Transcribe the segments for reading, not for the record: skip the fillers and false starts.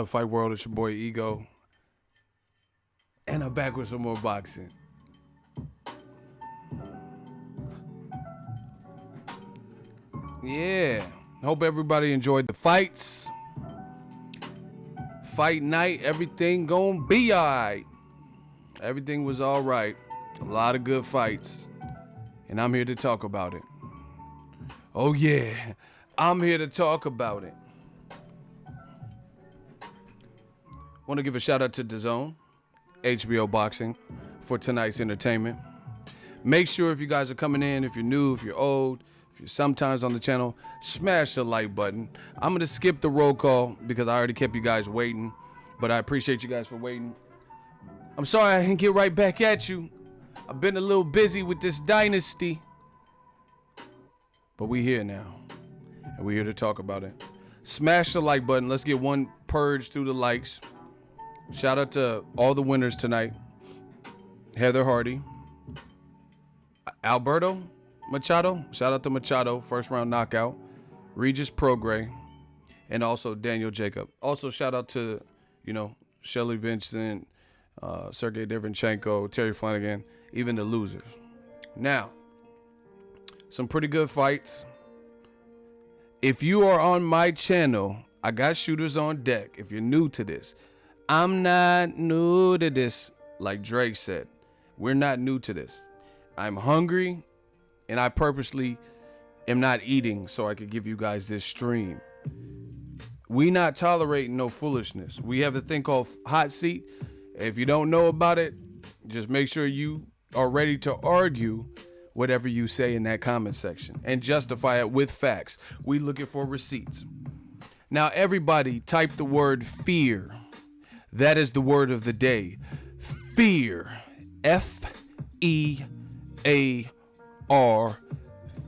up, Fight World? It's your boy Ego. And I'm back with some more boxing. Yeah. Hope everybody enjoyed the fights. Fight night, everything gonna be alright. Everything was alright. A lot of good fights. And I'm here to talk about it. Oh yeah, I'm here to talk about it. Want to give a shout out to DAZN, HBO Boxing, for tonight's entertainment. Make sure if you guys are coming in, if you're new, if you're old, if you're sometimes on the channel, smash the like button. I'm going to skip the roll call because I already kept you guys waiting, but I appreciate you guys for waiting. I'm sorry I didn't get right back at you. I've been a little busy with this dynasty, but we here now, and we're here to talk about it. Smash the like button. Let's get one purge through the likes. Shout out to all the winners tonight. Heather Hardy, Alberto Machado, shout out to Machado, first round knockout. Regis Prograis, and also Daniel Jacob. Also shout out to, Shelly Vincent, Sergey Derevyanchenko, Terry Flanagan, even the losers. Now, some pretty good fights. If you are on my channel, I got shooters on deck. If you're new to this, I'm not new to this, like Drake said. We're not new to this. I'm hungry, and I purposely am not eating so I could give you guys this stream. We not tolerating no foolishness. We have a thing called hot seat. If you don't know about it, just make sure you are ready to argue whatever you say in that comment section and justify it with facts. We looking for receipts. Now, everybody type the word fear. That is the word of the day. Fear. F-E-A-R.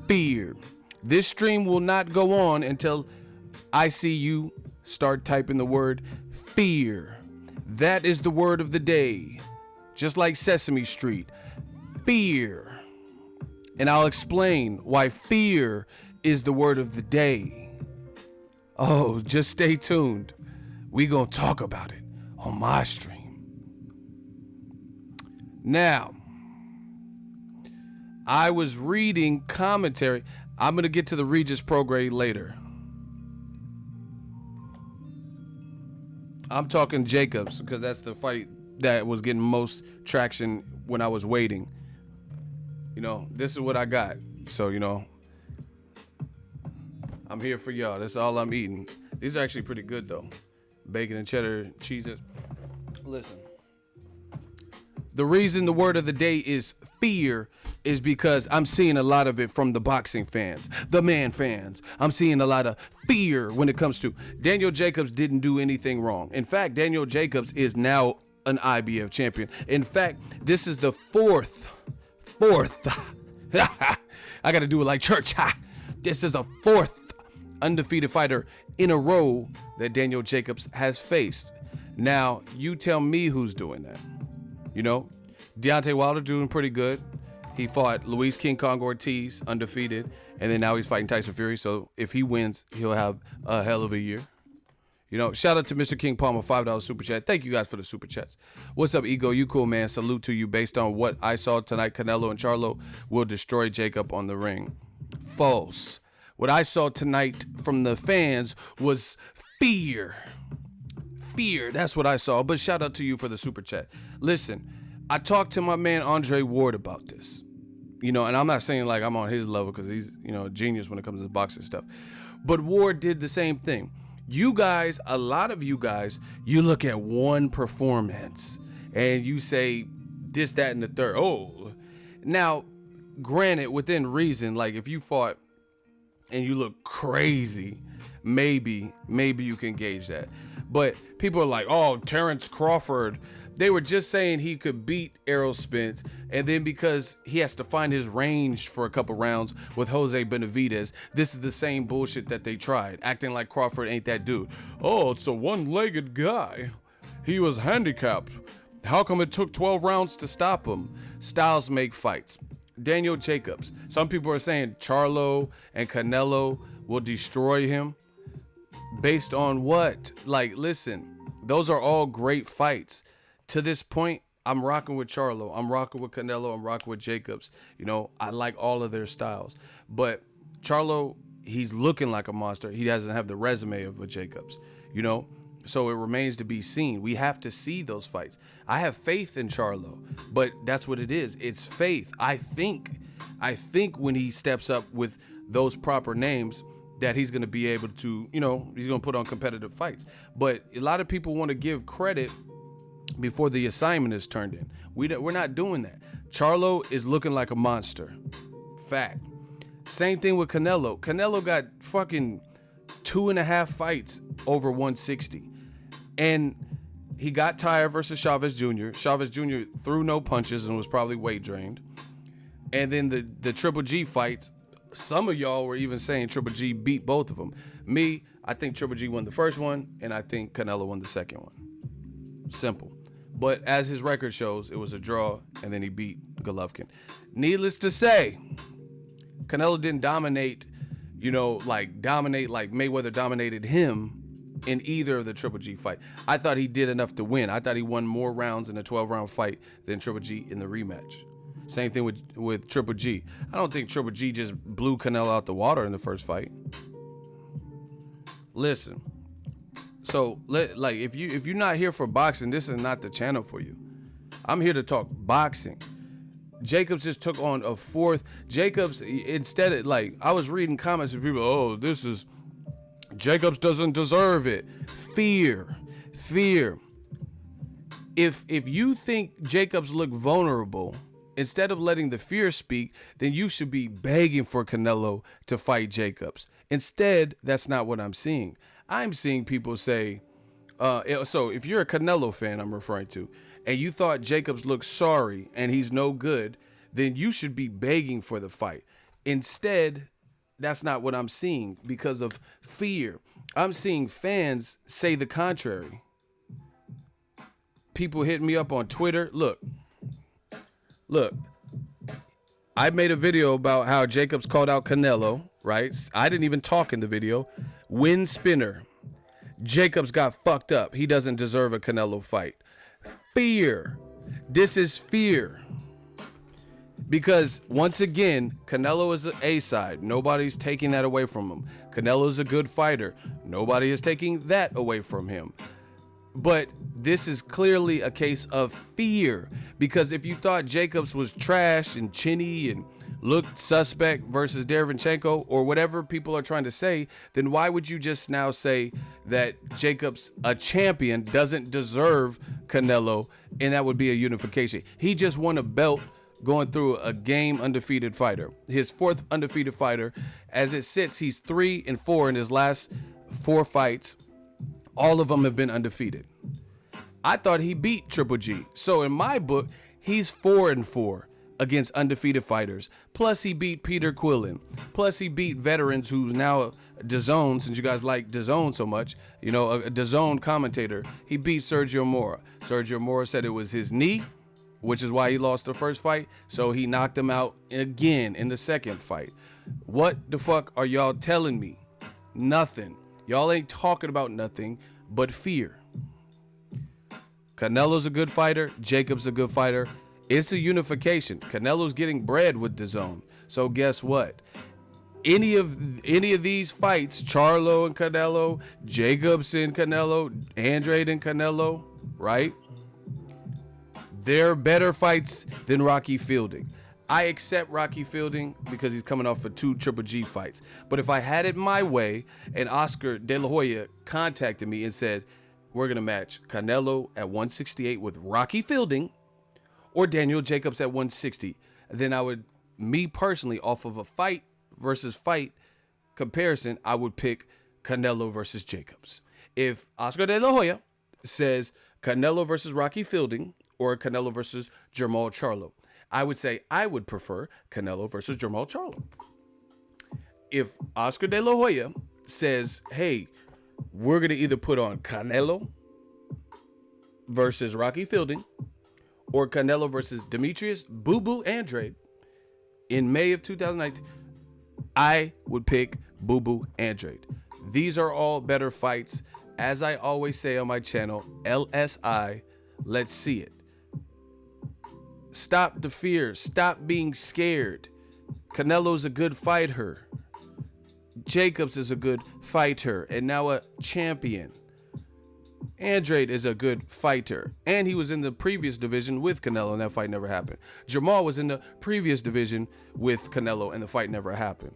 Fear. This stream will not go on until I see you start typing the word fear. That is the word of the day. Just like Sesame Street. Fear. And I'll explain why fear is the word of the day. Oh, just stay tuned. We gonna talk about it on my stream. Now, I was reading commentary. I'm going to get to the Regis Prograis later. I'm talking Jacobs because that's the fight that was getting most traction when I was waiting. This is what I got. So, I'm here for y'all. That's all I'm eating. These are actually pretty good, though. Bacon and cheddar cheeses. Listen. The reason the word of the day is fear is because I'm seeing a lot of it from the boxing fans, the man fans. I'm seeing a lot of fear when it comes to Daniel Jacobs didn't do anything wrong. In fact, Daniel Jacobs is now an IBF champion. In fact, this is the fourth. I got to do it like church. This is a fourth undefeated fighter in a row that Daniel Jacobs has faced. Now, you tell me who's doing that. Deontay Wilder doing pretty good. He fought Luis King Kong Ortiz, undefeated, and then now he's fighting Tyson Fury. So if he wins, he'll have a hell of a year. Shout out to Mr. King Palmer, $5 super chat. Thank you guys for the super chats. What's up, Ego? You cool, man. Salute to you. Based on what I saw tonight, Canelo and Charlo will destroy Jacob on the ring. False. What I saw tonight from the fans was fear. Fear. That's what I saw. But shout out to you for the super chat. Listen, I talked to my man Andre Ward about this. And I'm not saying like I'm on his level because he's, a genius when it comes to boxing stuff. But Ward did the same thing. You guys, a lot of you guys, you look at one performance and you say this, that, and the third. Oh, now, granted, within reason, like if you fought and you look crazy, maybe you can gauge that. But people are like, oh, Terrence Crawford. They were just saying he could beat Errol Spence, and then because he has to find his range for a couple rounds with Jose Benavidez, this is the same bullshit that they tried, acting like Crawford ain't that dude. Oh, it's a one-legged guy. He was handicapped. How come it took 12 rounds to stop him? Styles make fights. Daniel Jacobs. Some people are saying Charlo and Canelo will destroy him. Based on what? Like, listen. Those are all great fights. To this point, I'm rocking with Charlo. I'm rocking with Canelo. I'm rocking with Jacobs. You know, I like all of their styles. But Charlo, he's looking like a monster. He doesn't have the resume of a Jacobs, you know? So it remains to be seen. We have to see those fights. I have faith in Charlo, but that's what it is. It's faith. I think when he steps up with those proper names that he's going to be able to, you know, he's going to put on competitive fights. But a lot of people want to give credit before the assignment is turned in. We're not doing that. Charlo is looking like a monster. Fact. Same thing with Canelo. Canelo got fucking 2.5 fights over 160. And he got tired versus Chavez Jr. Chavez Jr. threw no punches and was probably weight drained. And then the Triple G fights, some of y'all were even saying Triple G beat both of them. Me, I think Triple G won the first one, and I think Canelo won the second one. Simple. But as his record shows, it was a draw, and then he beat Golovkin. Needless to say, Canelo didn't dominate, you know, like Mayweather dominated him in either of the Triple G fight. I thought he did enough to win. I thought he won more rounds in a 12-round fight than Triple G in the rematch. Same thing with Triple G. I don't think Triple G just blew Canelo out the water in the first fight. Listen. So, if you're not here for boxing, this is not the channel for you. I'm here to talk boxing. Jacobs just took on a fourth. Jacobs, instead of, I was reading comments from people, oh, this is, Jacobs doesn't deserve it. Fear. If you think Jacobs look vulnerable, instead of letting the fear speak, then you should be begging for Canelo to fight Jacobs. Instead, that's not what I'm seeing. I'm seeing people say, so if you're a Canelo fan, I'm referring to, and you thought Jacobs looked sorry and he's no good, then you should be begging for the fight. Instead, that's not what I'm seeing because of fear. I'm seeing fans say the contrary. People hitting me up on Twitter. Look, I made a video about how Jacobs called out Canelo, right? I didn't even talk in the video. Wind spinner. Jacobs got fucked up. He doesn't deserve a Canelo fight. Fear. This is fear. Because once again, Canelo is an A-side. Nobody's taking that away from him. Canelo's a good fighter. Nobody is taking that away from him. But this is clearly a case of fear. Because if you thought Jacobs was trash and chinny and looked suspect versus Derevyanchenko or whatever people are trying to say, then why would you just now say that Jacobs, a champion, doesn't deserve Canelo, and that would be a unification? He just won a belt going through a game undefeated fighter. His fourth undefeated fighter. As it sits, he's 3-4 in his last 4 fights. All of them have been undefeated. I thought he beat Triple G. So in my book, he's 4-4 against undefeated fighters. Plus he beat Peter Quillen. Plus he beat veterans who's now DAZN, since you guys like DAZN so much, you know, a DAZN commentator. He beat Sergio Mora. Sergio Mora said it was his knee, which is why he lost the first fight. So he knocked him out again in the second fight. What the fuck are y'all telling me? Nothing. Y'all ain't talking about nothing but fear. Canelo's a good fighter. Jacob's a good fighter. It's a unification. Canelo's getting bread with DAZN. So guess what? Any of these fights, Charlo and Canelo, Jacobs and Canelo, Andrade and Canelo, right? They're better fights than Rocky Fielding. I accept Rocky Fielding because he's coming off of 2 Triple G fights. But if I had it my way and Oscar De La Hoya contacted me and said, we're going to match Canelo at 168 with Rocky Fielding or Daniel Jacobs at 160, then I would, me personally, off of a fight versus fight comparison, I would pick Canelo versus Jacobs. If Oscar De La Hoya says Canelo versus Rocky Fielding or Canelo versus Jermall Charlo, I would say I would prefer Canelo versus Jermall Charlo. If Oscar De La Hoya says, hey, we're going to either put on Canelo versus Rocky Fielding or Canelo versus Demetrius Boo Boo Andrade in May of 2019, I would pick Boo Boo Andrade. These are all better fights. as I always say on my channel, LSI, let's see it. Stop the fear. Stop being scared. Canelo's a good fighter. Jacobs is a good fighter and now a champion. Andrade is a good fighter, and he was in the previous division with Canelo, and that fight never happened. Jamal was in the previous division with Canelo, and the fight never happened.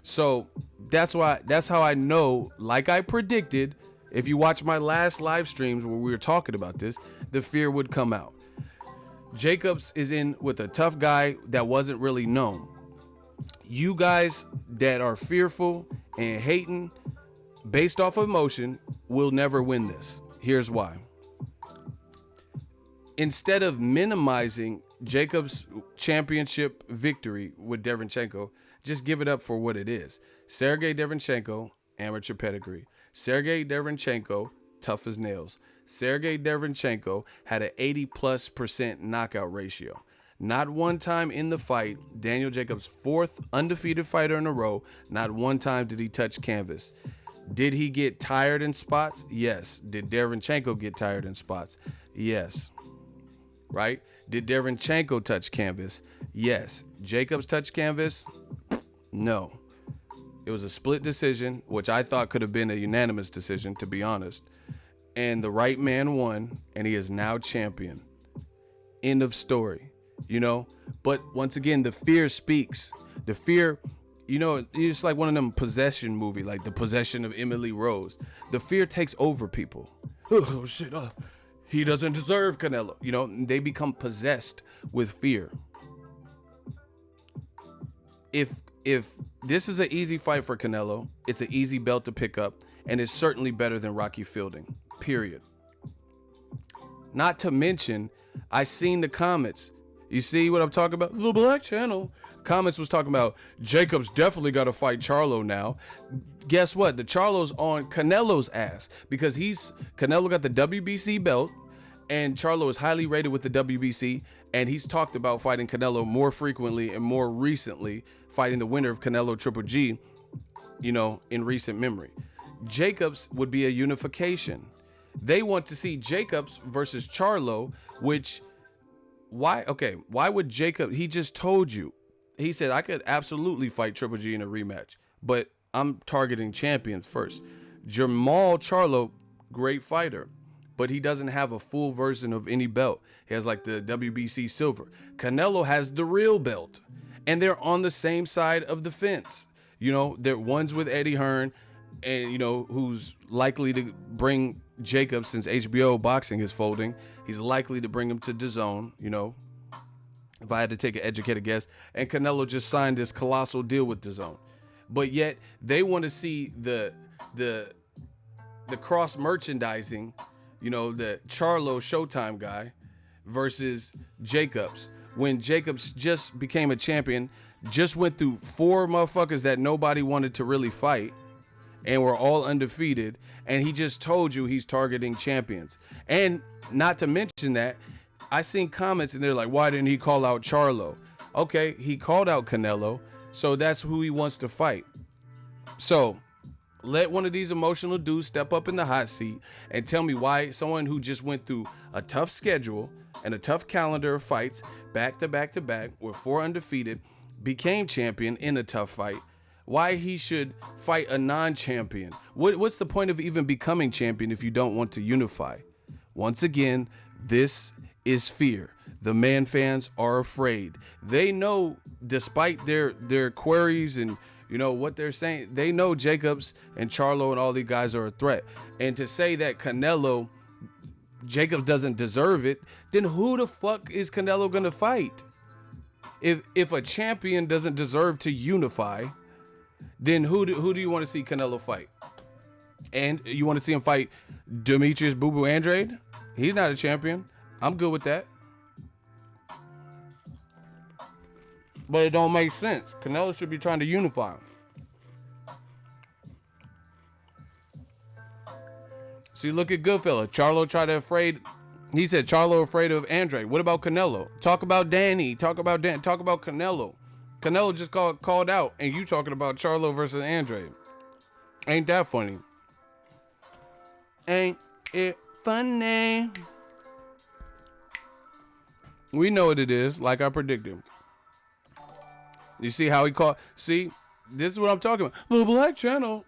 So that's how I know, like I predicted, if you watch my last live streams where we were talking about this, the fear would come out. Jacobs is in with a tough guy that wasn't really known. You guys that are fearful and hating based off of emotion will never win this. Here's why. Instead of minimizing Jacobs' championship victory with Derevyanchenko, just give it up for what it is. Sergey Derevyanchenko, amateur pedigree. Sergey Derevyanchenko, tough as nails. Sergey Derevyanchenko had an 80+% knockout ratio. Not one time in the fight, Daniel Jacobs' fourth undefeated fighter in a row, not one time did he touch canvas. Did he get tired in spots? Yes. Did Derevyanchenko get tired in spots? Yes. Right? Did Derevyanchenko touch canvas? Yes. Jacobs touched canvas? No. It was a split decision, which I thought could have been a unanimous decision, to be honest. And the right man won, and he is now champion. End of story. But once again, the fear speaks. The fear, it's like one of them possession movie, like The Possession of Emily Rose. The fear takes over people. Oh shit, he doesn't deserve Canelo. They become possessed with fear. If this is an easy fight for Canelo, it's an easy belt to pick up, and it's certainly better than Rocky Fielding. Period. Not to mention, I seen the comments. You see what I'm talking about? The Black Channel. Comments was talking about Jacobs definitely got to fight Charlo now. Guess what? The Charlo's on Canelo's ass because Canelo got the WBC belt and Charlo is highly rated with the WBC, and he's talked about fighting Canelo more frequently and more recently, fighting the winner of Canelo Triple G, in recent memory. Jacobs would be a unification. They want to see Jacobs versus Charlo, which why would Jacob, he just told you, he said, I could absolutely fight Triple G in a rematch, but I'm targeting champions first. Jamal Charlo, great fighter, but he doesn't have a full version of any belt. He has like the WBC silver. Canelo has the real belt, and they're on the same side of the fence. They're one's with Eddie Hearn, and who's likely to bring Jacobs, since HBO boxing is folding, he's likely to bring him to DAZN, if I had to take an educated guess. And Canelo just signed this colossal deal with DAZN. But yet they want to see the cross merchandising, the Charlo Showtime guy versus Jacobs. When Jacobs just became a champion, just went through 4 motherfuckers that nobody wanted to really fight, and we're all undefeated, and he just told you he's targeting champions. And not to mention that, I seen comments and they're like, why didn't he call out Charlo? Okay, he called out Canelo, so that's who he wants to fight. So let one of these emotional dudes step up in the hot seat and tell me why someone who just went through a tough schedule and a tough calendar of fights back to back to back with 4 undefeated became champion in a tough fight, why he should fight a non-champion. What's the point of even becoming champion if you don't want to unify? Once again, this is fear. The man fans are afraid. They know, despite their queries and what they're saying, they know Jacobs and Charlo and all these guys are a threat. And to say that Jacobs doesn't deserve it, then who the fuck is Canelo gonna fight? If a champion doesn't deserve to unify, then who do you want to see Canelo fight? And you want to see him fight Demetrius Boo Boo Andrade? He's not a champion. I'm good with that. But it don't make sense. Canelo should be trying to unify him. See, look at Goodfella. He said Charlo afraid of Andrade. What about Canelo? Talk about Danny. Talk about Canelo. Canelo just called out, and you talking about Charlo versus Andrade. Ain't that funny? Ain't it funny? We know what it is, like I predicted. You see how he called? See, this is what I'm talking about. The Black Channel.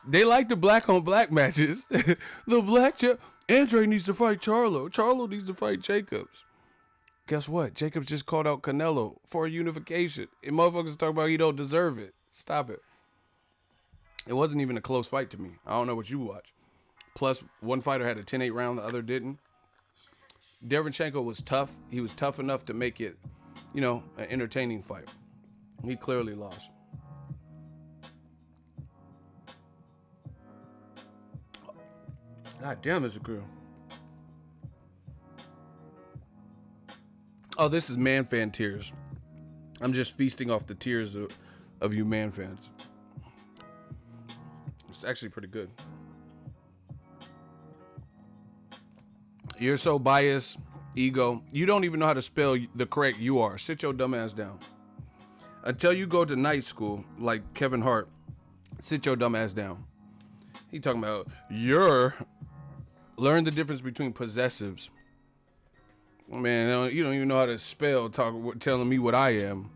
They like the black on black matches. The Black Channel. Andre needs to fight Charlo. Charlo needs to fight Jacobs. Guess what? Jacobs just called out Canelo for a unification. And motherfuckers talk about he don't deserve it. Stop it. It wasn't even a close fight to me. I don't know what you watch. Plus, one fighter had a 10-8 round, the other didn't. Derevyanchenko was tough. He was tough enough to make it, an entertaining fight. He clearly lost. God damn, it's a girl. Oh, this is man fan tears. I'm just feasting off the tears of you man fans. It's actually pretty good. You're so biased, ego. You don't even know how to spell the correct you are. Sit your dumb ass down. Until you go to night school, like Kevin Hart, sit your dumb ass down. He talking about learn the difference between possessives. Man, you don't even know how to spell. Telling me what I am.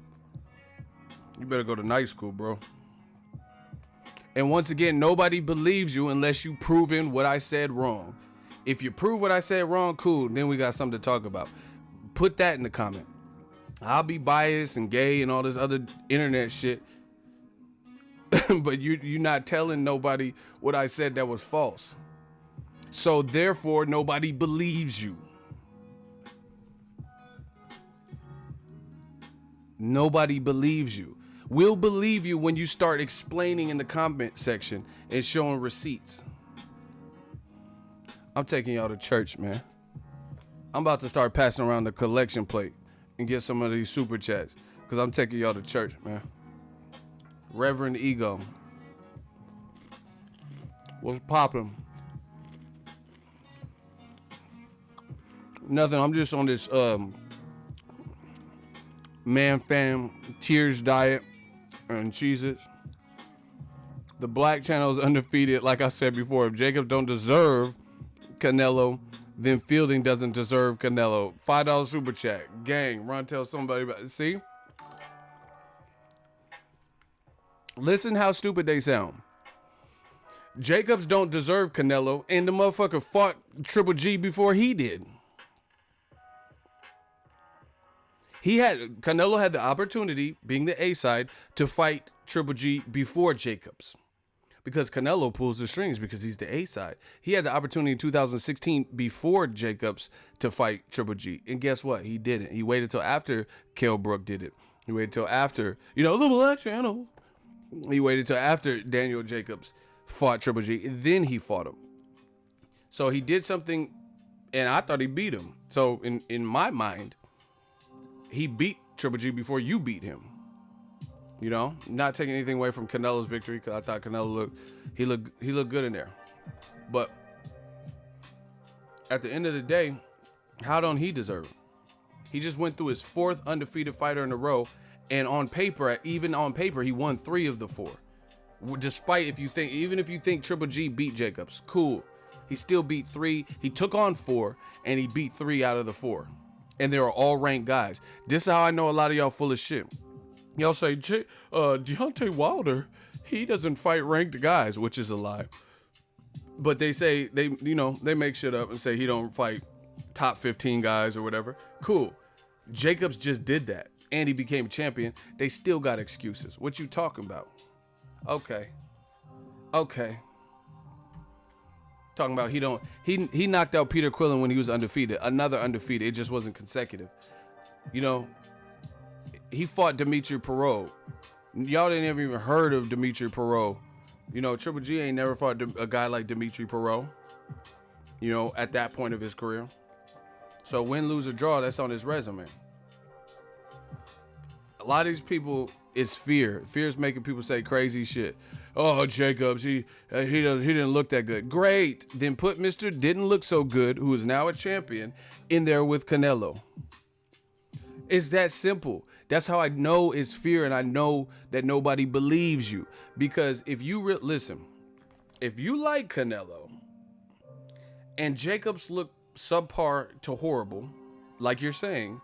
You better go to night school, bro. And once again, nobody believes you unless you proven what I said wrong. If you prove what I said wrong, cool. Then we got something to talk about. Put that in the comment. I'll be biased and gay and all this other internet shit. But you're not telling nobody what I said that was false. So therefore, nobody believes you. Nobody believes you. We'll believe you when you start explaining in the comment section and showing receipts. I'm taking y'all to church, man. I'm about to start passing around the collection plate and get some of these super chats because I'm taking y'all to church, man. Reverend Ego. What's poppin'? Nothing. I'm just on this man fan tears diet and Cheez-Its. The Black Channel is undefeated. Like I said before, if Jacob don't deserve Canelo, then Fielding doesn't deserve Canelo. $5 super chat. Gang, run tell somebody about it. See? Listen how stupid they sound. Jacobs don't deserve Canelo, and the motherfucker fought Triple G before he did. Canelo had the opportunity, being the A side, to fight Triple G before Jacobs. Because Canelo pulls the strings because he's the A side. He had the opportunity in 2016 before Jacobs to fight Triple G. And guess what? He didn't. He waited till after Kell Brook did it. He waited till after, the Black Channel. He waited till after Daniel Jacobs fought Triple G. And then he fought him. So he did something, and I thought he beat him. So in my mind, he beat Triple G before you beat him. Not taking anything away from Canelo's victory because I thought Canelo looked good in there. But at the end of the day, how don't he deserve it? He just went through his fourth undefeated fighter in a row, and even on paper, he won 3 of the 4. Despite if you think Triple G beat Jacobs, cool. He still beat 3. He took on 4, and he beat 3 out of the 4. And they were all ranked guys. This is how I know a lot of y'all full of shit. Y'all say, Deontay Wilder, he doesn't fight ranked guys, which is a lie. But they say, they make shit up and say he don't fight top 15 guys or whatever. Cool. Jacobs just did that. And he became champion. They still got excuses. What you talking about? Okay. Talking about he knocked out Peter Quillen when he was undefeated. Another undefeated. It just wasn't consecutive. He fought Dimitri Perot. Y'all didn't ever even heard of Dimitri Perot. Triple G ain't never fought a guy like Dimitri Perot. At that point of his career. So win, lose, or draw, that's on his resume. A lot of these people, it's fear. Fear is making people say crazy shit. Oh, Jacobs, he didn't look that good. Great. Then put Mr. Didn't Look So Good, who is now a champion, in there with Canelo. It's that simple. That's how I know it's fear, and I know that nobody believes you. Because if you listen, if you like Canelo, and Jacobs look subpar to horrible, like you're saying,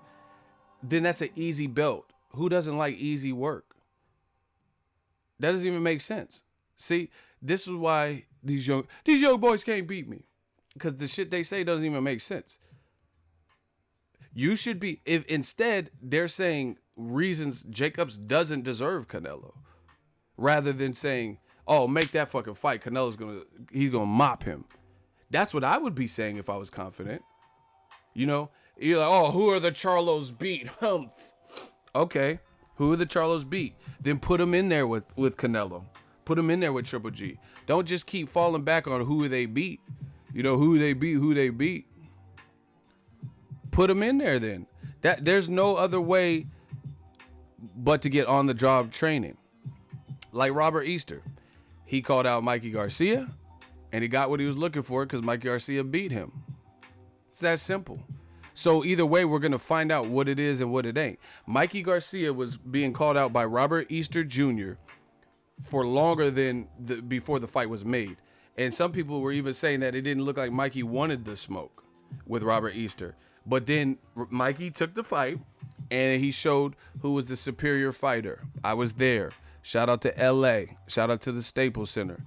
then that's an easy belt. Who doesn't like easy work? That doesn't even make sense. See, this is why these young boys can't beat me, because the shit they say doesn't even make sense. You should be, if instead they're saying reasons Jacobs doesn't deserve Canelo, rather than saying, oh, make that fucking fight. He's gonna mop him. That's what I would be saying if I was confident. You know, you're like, oh, who are the Charlos beat? Okay, who are the Charlos beat? Then put them in there with Canelo. Put them in there with Triple G. Don't just keep falling back on who they beat. You know, who they beat. Put them in there then. There's no other way but to get on the job training. Like Robert Easter. He called out Mikey Garcia, and he got what he was looking for because Mikey Garcia beat him. It's that simple. So either way, we're going to find out what it is and what it ain't. Mikey Garcia was being called out by Robert Easter Jr. for longer than before the fight was made. And some people were even saying that it didn't look like Mikey wanted the smoke with Robert Easter. But then Mikey took the fight, and he showed who was the superior fighter. I was there. Shout out to LA. Shout out to the Staples Center.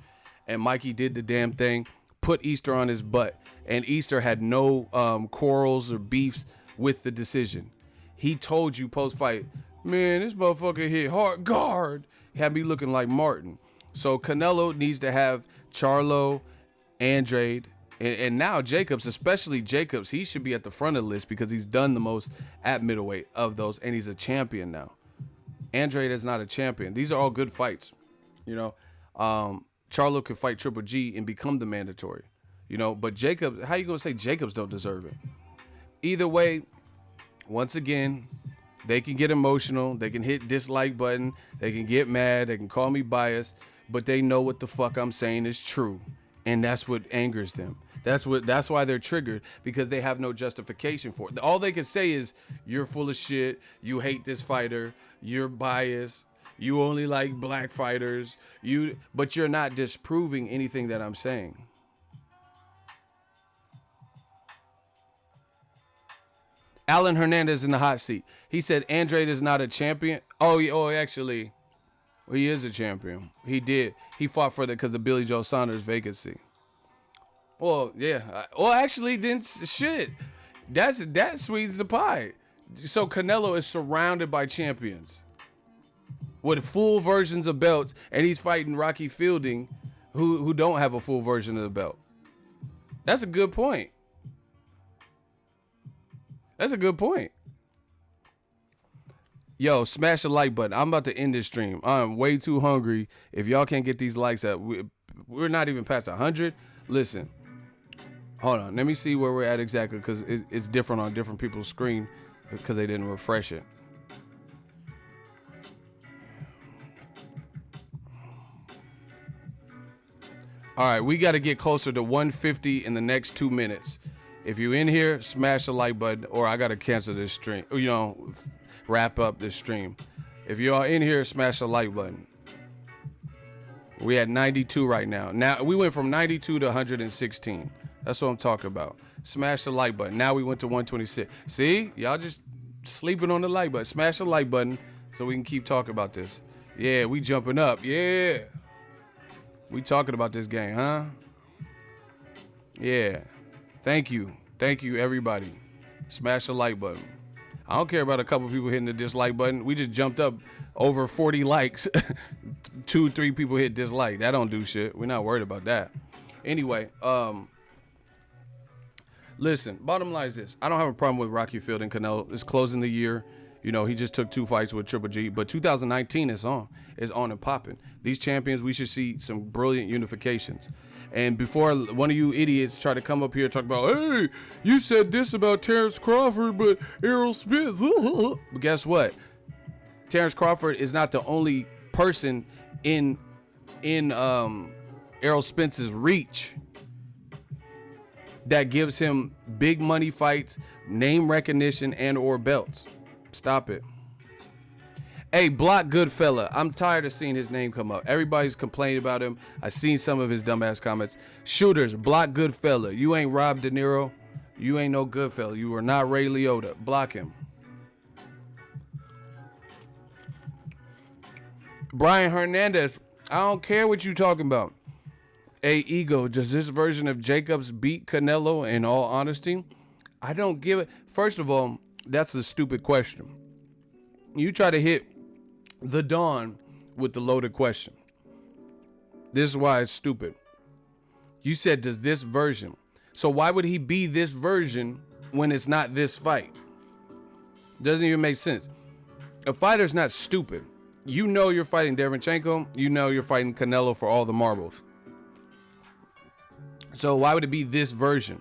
And Mikey did the damn thing, put Easter on his butt. And Easter had no quarrels or beefs with the decision. He told you post-fight, man, this motherfucker hit hard guard. Had me looking like Martin. So Canelo needs to have Charlo, Andrade, and now Jacobs, especially Jacobs. He should be at the front of the list because he's done the most at middleweight of those, and he's a champion now. Andrade is not a champion. These are all good fights. You know, Charlo could fight Triple G and become the mandatory. You know, but Jacobs, how you gonna say Jacobs don't deserve it? Either way, once again, they can get emotional. They can hit dislike button. They can get mad. They can call me biased, but they know what the fuck I'm saying is true, and that's what angers them. That's why they're triggered, because they have no justification for it. All they can say is, you're full of shit. You hate this fighter. You're biased. You only like black fighters. But you're not disproving anything that I'm saying. Alan Hernandez in the hot seat. He said Andrade is not a champion. Actually, he is a champion. He did. He fought for because of Billy Joe Saunders' vacancy. Well, yeah. Well, actually, then shit. That sweetens the pie. So Canelo is surrounded by champions with full versions of belts, and he's fighting Rocky Fielding, who don't have a full version of the belt. That's a good point. That's a good point. Yo, smash the like button. I'm about to end this stream. I'm way too hungry. If y'all can't get these likes up, we're not even past 100. Listen, hold on. Let me see where we're at exactly, because it's different on different people's screen because they didn't refresh it. All right, we got to get closer to 150 in the next 2 minutes. If you in here, smash the like button, or I got to cancel this stream. You know, wrap up this stream. If you are in here, smash the like button. We at 92 right now. Now, we went from 92 to 116. That's what I'm talking about. Smash the like button. Now we went to 126. See? Y'all just sleeping on the like button. Smash the like button so we can keep talking about this. Yeah, we jumping up. Yeah. We talking about this game, huh? Yeah. Thank you. Thank you, everybody. Smash the like button. I don't care about a couple people hitting the dislike button. We just jumped up over 40 likes. 2-3 people hit dislike. That don't do shit. We're not worried about that. Anyway, listen, bottom line is this. I don't have a problem with Rocky Fielding. Canelo. It's closing the year. You know, he just took 2 fights with Triple G. But 2019 is on and popping. These champions, we should see some brilliant unifications. And before one of you idiots try to come up here and talk about, hey, you said this about Terrence Crawford, but Errol Spence. But guess what? Terrence Crawford is not the only person in Errol Spence's reach that gives him big money fights, name recognition, and or belts. Stop it. Hey, Block Goodfella. I'm tired of seeing his name come up. Everybody's complaining about him. I seen some of his dumbass comments. Shooters, Block Goodfella. You ain't Rob De Niro. You ain't no Goodfella. You are not Ray Liotta. Block him. Brian Hernandez. I don't care what you talking about. Hey, Ego, does this version of Jacobs beat Canelo in all honesty? I don't give it. First of all, that's a stupid question. You try to hit the Dawn with the loaded question. This is why it's stupid. You said, does this version? So why would he be this version when it's not this fight? Doesn't even make sense. A fighter's not stupid. You know you're fighting Derevyanchenko. You know you're fighting Canelo for all the marbles. So why would it be this version?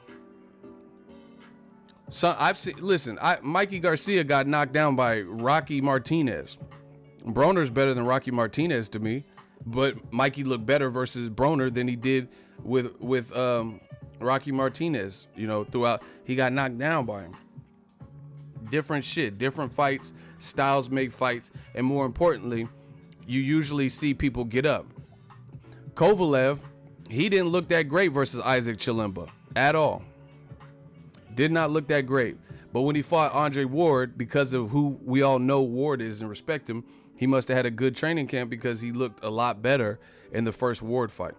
So I've seen. Listen, Mikey Garcia got knocked down by Rocky Martinez. Broner's better than Rocky Martinez to me, but Mikey looked better versus Broner than he did with Rocky Martinez. You know, throughout he got knocked down by him. Different shit, different fights. Styles make fights, and more importantly, you usually see people get up. Kovalev, he didn't look that great versus Isaac Chilemba at all. Did not look that great. But when he fought Andre Ward, because of who we all know Ward is and respect him, he must have had a good training camp because he looked a lot better in the first Ward fight.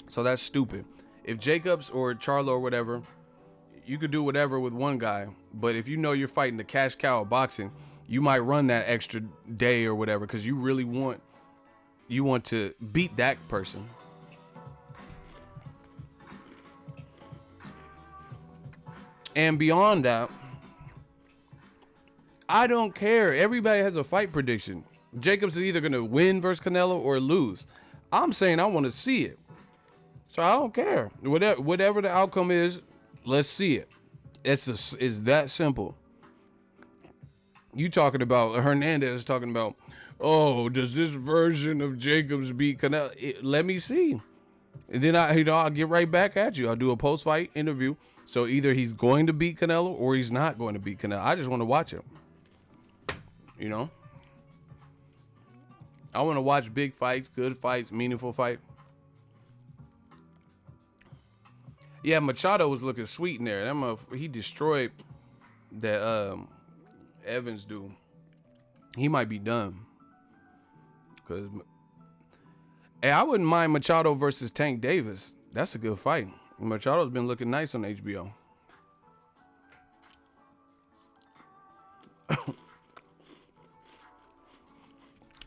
So that's stupid. If Jacobs or Charlo or whatever, you could do whatever with one guy, but if you know you're fighting the cash cow of boxing, you might run that extra day or whatever because you really want to beat that person. And beyond that, I don't care. Everybody has a fight prediction. Jacobs is either going to win versus Canelo or lose. I'm saying I want to see it. So I don't care. Whatever the outcome is, let's see it. It's that simple. You talking about Hernandez talking about, oh, does this version of Jacobs beat Canelo? Let me see. And then I'll get right back at you. I'll do a post-fight interview. So either he's going to beat Canelo or he's not going to beat Canelo. I just want to watch him. You know? I want to watch big fights, good fights, meaningful fight. Yeah, Machado was looking sweet in there. He destroyed that Evans dude. He might be done. Cause I wouldn't mind Machado versus Tank Davis. That's a good fight. Machado's been looking nice on HBO.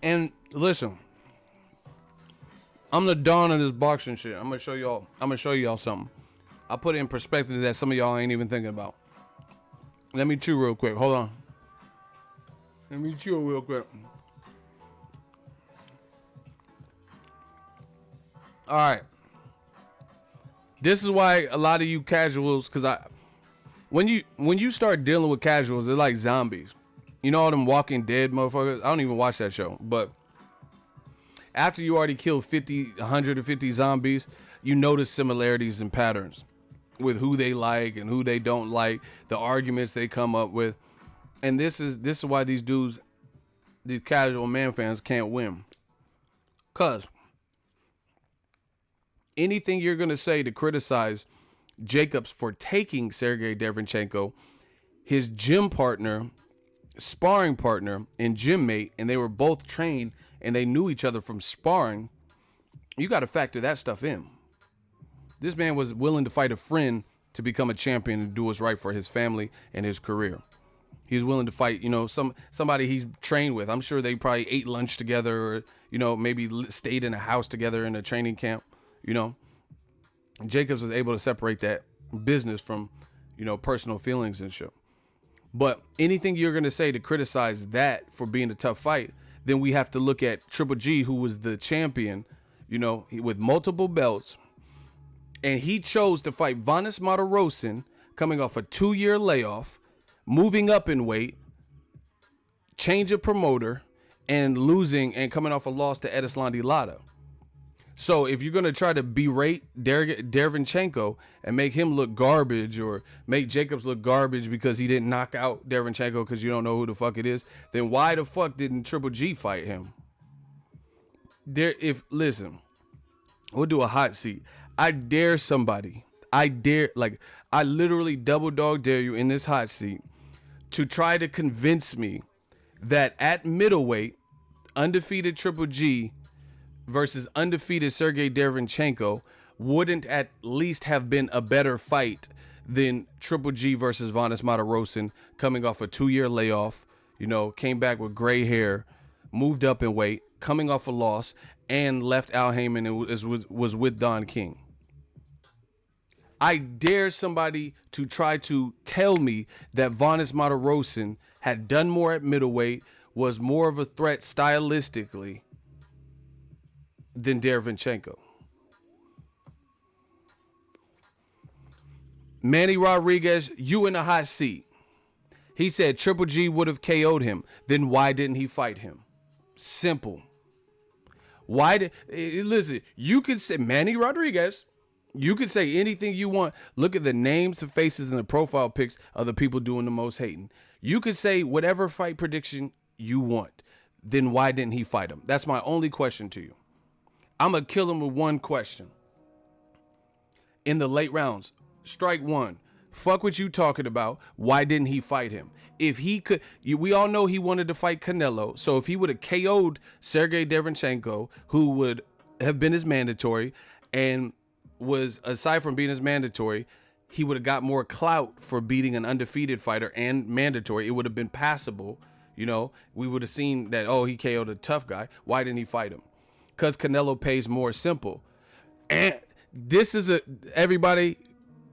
And listen, I'm the Dawn of this boxing shit. I'm gonna show y'all something. I'll put it in perspective that some of y'all ain't even thinking about. Let me chew real quick. Hold on. Let me chew real quick. All right. This is why a lot of you casuals, because when you start dealing with casuals, they're like zombies. You know all them Walking Dead motherfuckers? I don't even watch that show. But after you already killed 150 zombies, you notice similarities and patterns with who they like and who they don't like, the arguments they come up with. And this is why these dudes, these casual man fans can't win. Cause anything you're gonna say to criticize Jacobs for taking Sergey Derevyanchenko, his gym partner, sparring partner, and gym mate, and they were both trained and they knew each other from sparring, you got to factor that stuff in. This man was willing to fight a friend to become a champion and do what's right for his family and his career. He was willing to fight, somebody he's trained with. I'm sure they probably ate lunch together or, maybe stayed in a house together in a training camp, Jacobs was able to separate that business from, personal feelings and shit. But anything you're going to say to criticize that for being a tough fight, then we have to look at Triple G, who was the champion, with multiple belts. And he chose to fight Vanes Martirosyan, coming off a 2-year layoff, moving up in weight, change of promoter, and losing and coming off a loss to Erislandy Lara. So if you're gonna try to berate Derevyanchenko and make him look garbage, or make Jacobs look garbage because he didn't knock out Derevyanchenko because you don't know who the fuck it is, then why the fuck didn't Triple G fight him? Listen, we'll do a hot seat. I dare somebody. I literally double dog dare you in this hot seat to try to convince me that at middleweight, undefeated Triple G versus undefeated Sergey Derevyanchenko wouldn't at least have been a better fight than Triple G versus Vanes Martirosyan, coming off a 2-year layoff, came back with gray hair, moved up in weight, coming off a loss, and left Al Heyman and was with Don King. I dare somebody to try to tell me that Vanes Martirosyan had done more at middleweight, was more of a threat stylistically than Derevyanchenko. Manny Rodriguez, you in the hot seat. He said Triple G would have KO'd him. Then why didn't he fight him? Simple. Listen, you could say Manny Rodriguez. You could say anything you want. Look at the names, the faces, and the profile pics of the people doing the most hating. You could say whatever fight prediction you want. Then why didn't he fight him? That's my only question to you. I'm going to kill him with one question. In the late rounds, strike one. Fuck what you talking about. Why didn't he fight him? If he could, we all know he wanted to fight Canelo. So if he would have KO'd Sergey Derevyanchenko, who would have been his mandatory, and was, aside from being his mandatory, he would have got more clout for beating an undefeated fighter and mandatory. It would have been passable. We would have seen that, he KO'd a tough guy. Why didn't he fight him? Because Canelo pays more. Simple. And this is everybody,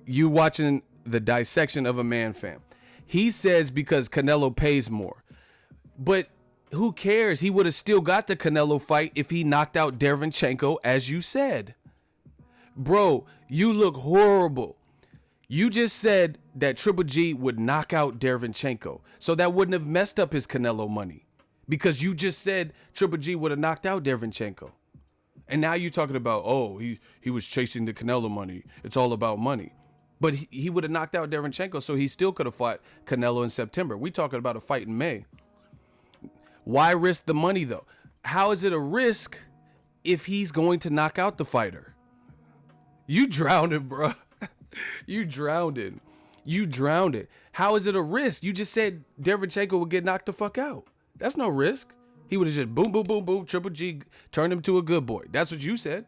you watching the dissection of a man, fam. He says because Canelo pays more. But who cares? He would have still got the Canelo fight if he knocked out Derevyanchenko, as you said. Bro, you look horrible. You just said that Triple G would knock out Derevyanchenko. So that wouldn't have messed up his Canelo money. Because you just said Triple G would have knocked out Derevyanchenko. And now you're talking about, he was chasing the Canelo money. It's all about money. But he would have knocked out Derevyanchenko, so he still could have fought Canelo in September. We talking about a fight in May. Why risk the money, though? How is it a risk if he's going to knock out the fighter? You drowned it, bro. You drowned it. How is it a risk? You just said Derevyanchenko would get knocked the fuck out. That's no risk. He would have just boom, boom, boom, boom, Triple G turned him to a good boy. That's what you said.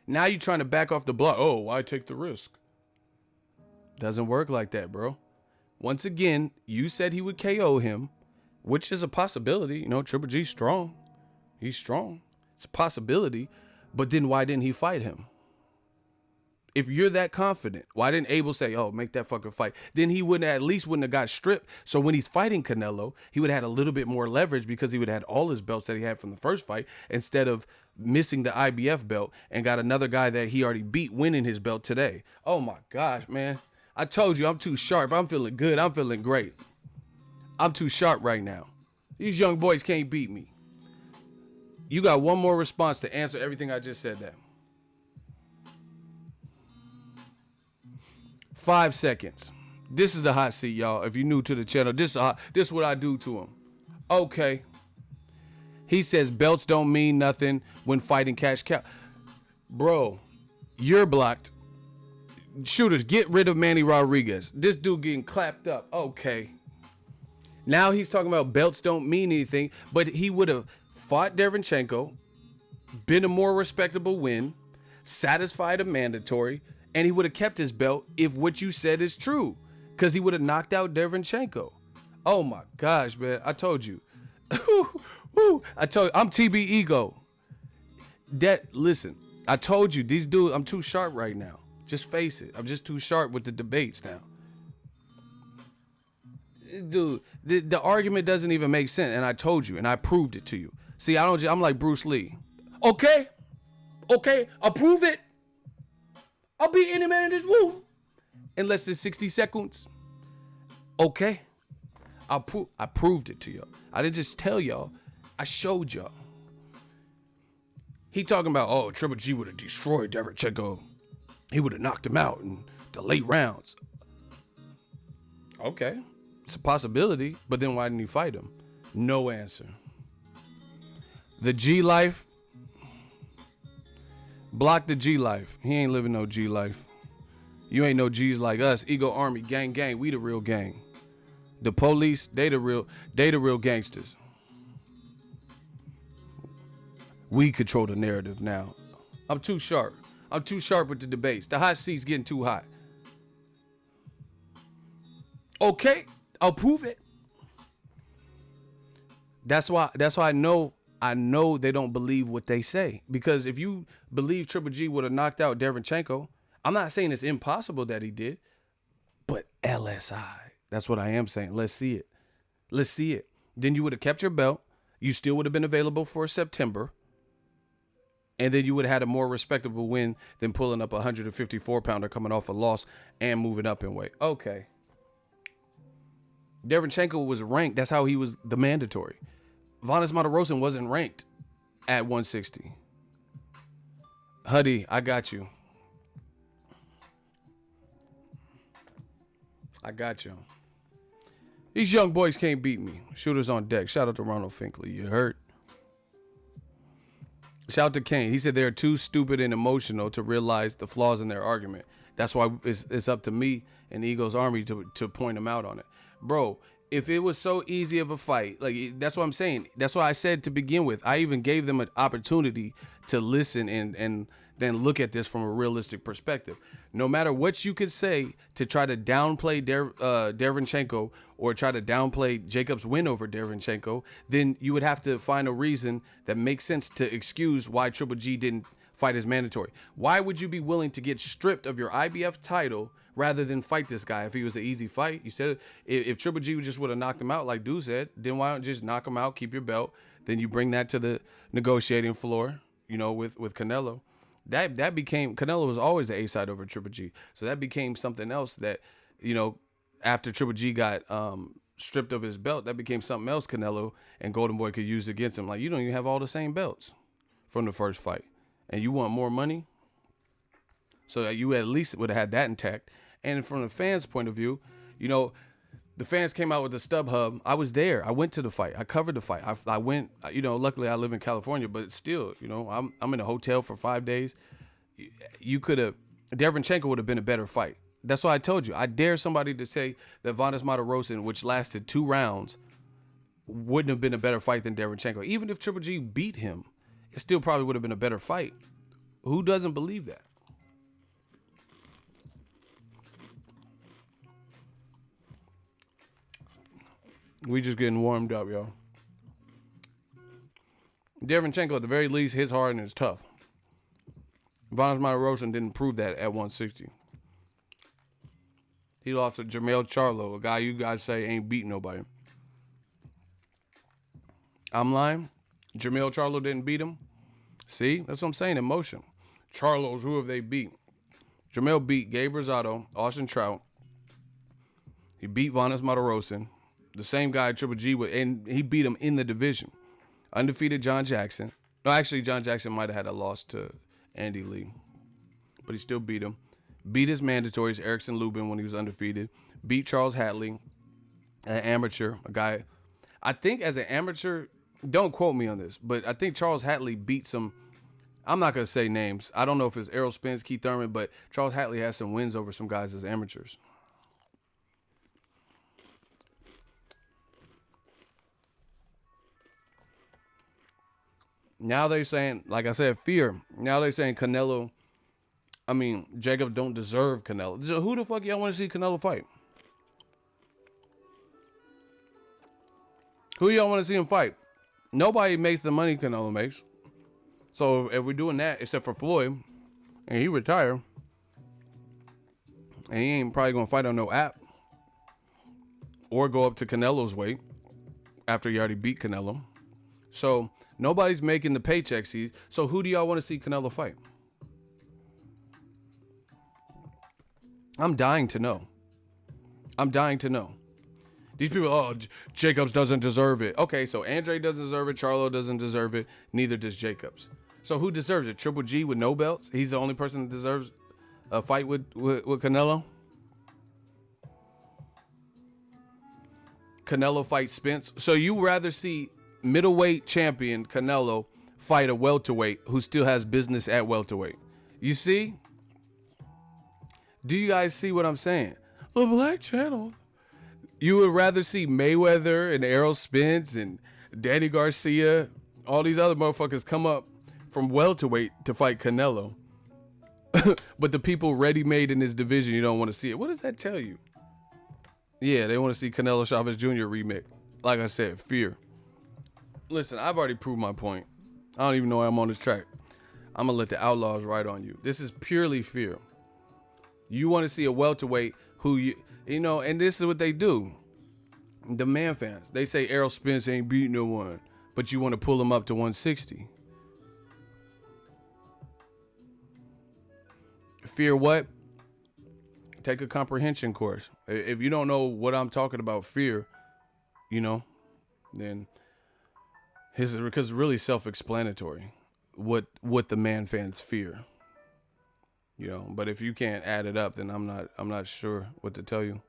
Now you're trying to back off the block. Why take the risk? Doesn't work like that, bro. Once again, you said he would KO him, which is a possibility. Triple G's strong. He's strong. It's a possibility. But then why didn't he fight him? If you're that confident, why didn't Abel say, make that fucking fight? Then he wouldn't have got stripped. So when he's fighting Canelo, he would have had a little bit more leverage because he would have had all his belts that he had from the first fight instead of missing the IBF belt and got another guy that he already beat winning his belt today. Oh my gosh, man. I told you I'm too sharp. I'm feeling good. I'm feeling great. I'm too sharp right now. These young boys can't beat me. You got one more response to answer everything I just said there. 5 seconds. This is the hot seat, y'all. If you're new to the channel, this is what I do to him. Okay. He says belts don't mean nothing when fighting cash cow. Bro, you're blocked. Shooters, get rid of Manny Rodriguez. This dude getting clapped up. Okay. Now he's talking about belts don't mean anything, but he would have fought Derevyanchenko, been a more respectable win, satisfied a mandatory, and he would have kept his belt if what you said is true, because he would have knocked out Derevyanchenko. Oh my gosh, man. I told you. I told you. I'm TB Ego. Listen, I told you, these dudes, I'm too sharp right now. Just face it. I'm just too sharp with the debates now. Dude, the argument doesn't even make sense, and I told you, and I proved it to you. See, I'm like Bruce Lee. Okay, I'll prove it. I'll beat any man in this room in less than 60 seconds. Okay. I proved it to y'all. I didn't just tell y'all. I showed y'all. He talking about, oh, Triple G would have destroyed Derevyanchenko. He would have knocked him out in the late rounds. Okay, it's a possibility, but then why didn't he fight him? No answer. The G life, block the G life. He ain't living no G life. You ain't no G's like us. Ego Army, gang, gang. We the real gang. The police, they the real gangsters. We control the narrative now. I'm too sharp. I'm too sharp with the debates. The hot seat's getting too hot. Okay, I'll prove it. That's why I know they don't believe what they say. Because if you believe Triple G would have knocked out Derevyanchenko, I'm not saying it's impossible that he did, but LSI. That's what I am saying. Let's see it. Let's see it. Then you would have kept your belt. You still would have been available for September. And then you would have had a more respectable win than pulling up a 154-pounder coming off a loss and moving up in weight. Okay. Derevyanchenko was ranked. That's how he was the mandatory. Vanes Martirosyan wasn't ranked at 160. Huddy, I got you. I got you. These young boys can't beat me. Shooters on deck. Shout out to Ronald Finkley. You heard? Shout out to Kane. He said they're too stupid and emotional to realize the flaws in their argument. That's why it's up to me and Ego's Army to point them out on it. Bro, if it was so easy of a fight, like, that's what I'm saying. That's why I said to begin with, I even gave them an opportunity to listen and then look at this from a realistic perspective. No matter what you could say to try to downplay Derevyanchenko or try to downplay Jacobs' win over Derevyanchenko, then you would have to find a reason that makes sense to excuse why Triple G didn't fight as mandatory. Why would you be willing to get stripped of your IBF title rather than fight this guy if he was an easy fight? You said if Triple G just would have knocked him out like Dude said, then why don't you just knock him out, keep your belt, then you bring that to the negotiating floor, with Canelo. That became, Canelo was always the A side over Triple G. So that became something else that, after Triple G got stripped of his belt, that became something else Canelo and Golden Boy could use against him. Like, you don't even have all the same belts from the first fight. And you want more money? So that you at least would have had that intact. And from the fans' point of view, the fans came out with the StubHub. I was there. I went to the fight. I covered the fight. I went, luckily I live in California, but still, I'm in a hotel for 5 days. You could have, Derevyanchenko would have been a better fight. That's why I told you. I dare somebody to say that Vanes Martirosyan, which lasted 2 rounds, wouldn't have been a better fight than Derevyanchenko. Even if Triple G beat him, it still probably would have been a better fight. Who doesn't believe that? We just getting warmed up, yo. Derevyanchenko, at the very least, hits hard and is tough. Vanes Martirosyan didn't prove that at 160. He lost to Jermell Charlo, a guy you guys say ain't beating nobody. I'm lying? Jermell Charlo didn't beat him? See? That's what I'm saying, emotion. Charlo's, who have they beat? Jermell beat Gabe Rosado, Austin Trout. He beat Vanes Martirosyan. The same guy Triple G would, and he beat him in the division. Undefeated John Jackson. No, actually, John Jackson might have had a loss to Andy Lee, but he still beat him. Beat his mandatories, Erickson Lubin, when he was undefeated. Beat Charles Hatley, an amateur, a guy. I think as an amateur, don't quote me on this, but I think Charles Hatley beat some. I'm not gonna say names. I don't know if it's Errol Spence, Keith Thurman, but Charles Hatley has some wins over some guys as amateurs. Now they saying, like I said, fear. Now they saying Jacob don't deserve Canelo. So who the fuck y'all want to see Canelo fight? Who y'all want to see him fight? Nobody makes the money Canelo makes. So if we're doing that, except for Floyd, and he retired, and he ain't probably going to fight on no app or go up to Canelo's weight after he already beat Canelo. So nobody's making the paychecks. So who do y'all want to see Canelo fight? I'm dying to know. These people, Jacobs doesn't deserve it. Okay, so Andre doesn't deserve it. Charlo doesn't deserve it. Neither does Jacobs. So who deserves it? Triple G with no belts? He's the only person that deserves a fight with Canelo? Canelo fights Spence. So you rather see middleweight champion Canelo fight a welterweight who still has business at welterweight? You see? Do you guys see what I'm saying? The Black Channel. You would rather see Mayweather and Errol Spence and Danny Garcia, all these other motherfuckers come up from welterweight to fight Canelo. But the people ready-made in this division, you don't want to see it. What does that tell you? Yeah, they want to see Canelo Chavez Jr. remake. Like I said, fear. Listen, I've already proved my point. I don't even know why I'm on this track. I'm going to let the Outlaws ride on you. This is purely fear. You want to see a welterweight who, you know, and this is what they do. The man fans, they say Errol Spence ain't beating no one, but you want to pull him up to 160. Fear what? Take a comprehension course. If you don't know what I'm talking about, fear, you know, then his, because it's really self-explanatory what the man fans fear. You know, but if you can't add it up, then I'm not sure what to tell you.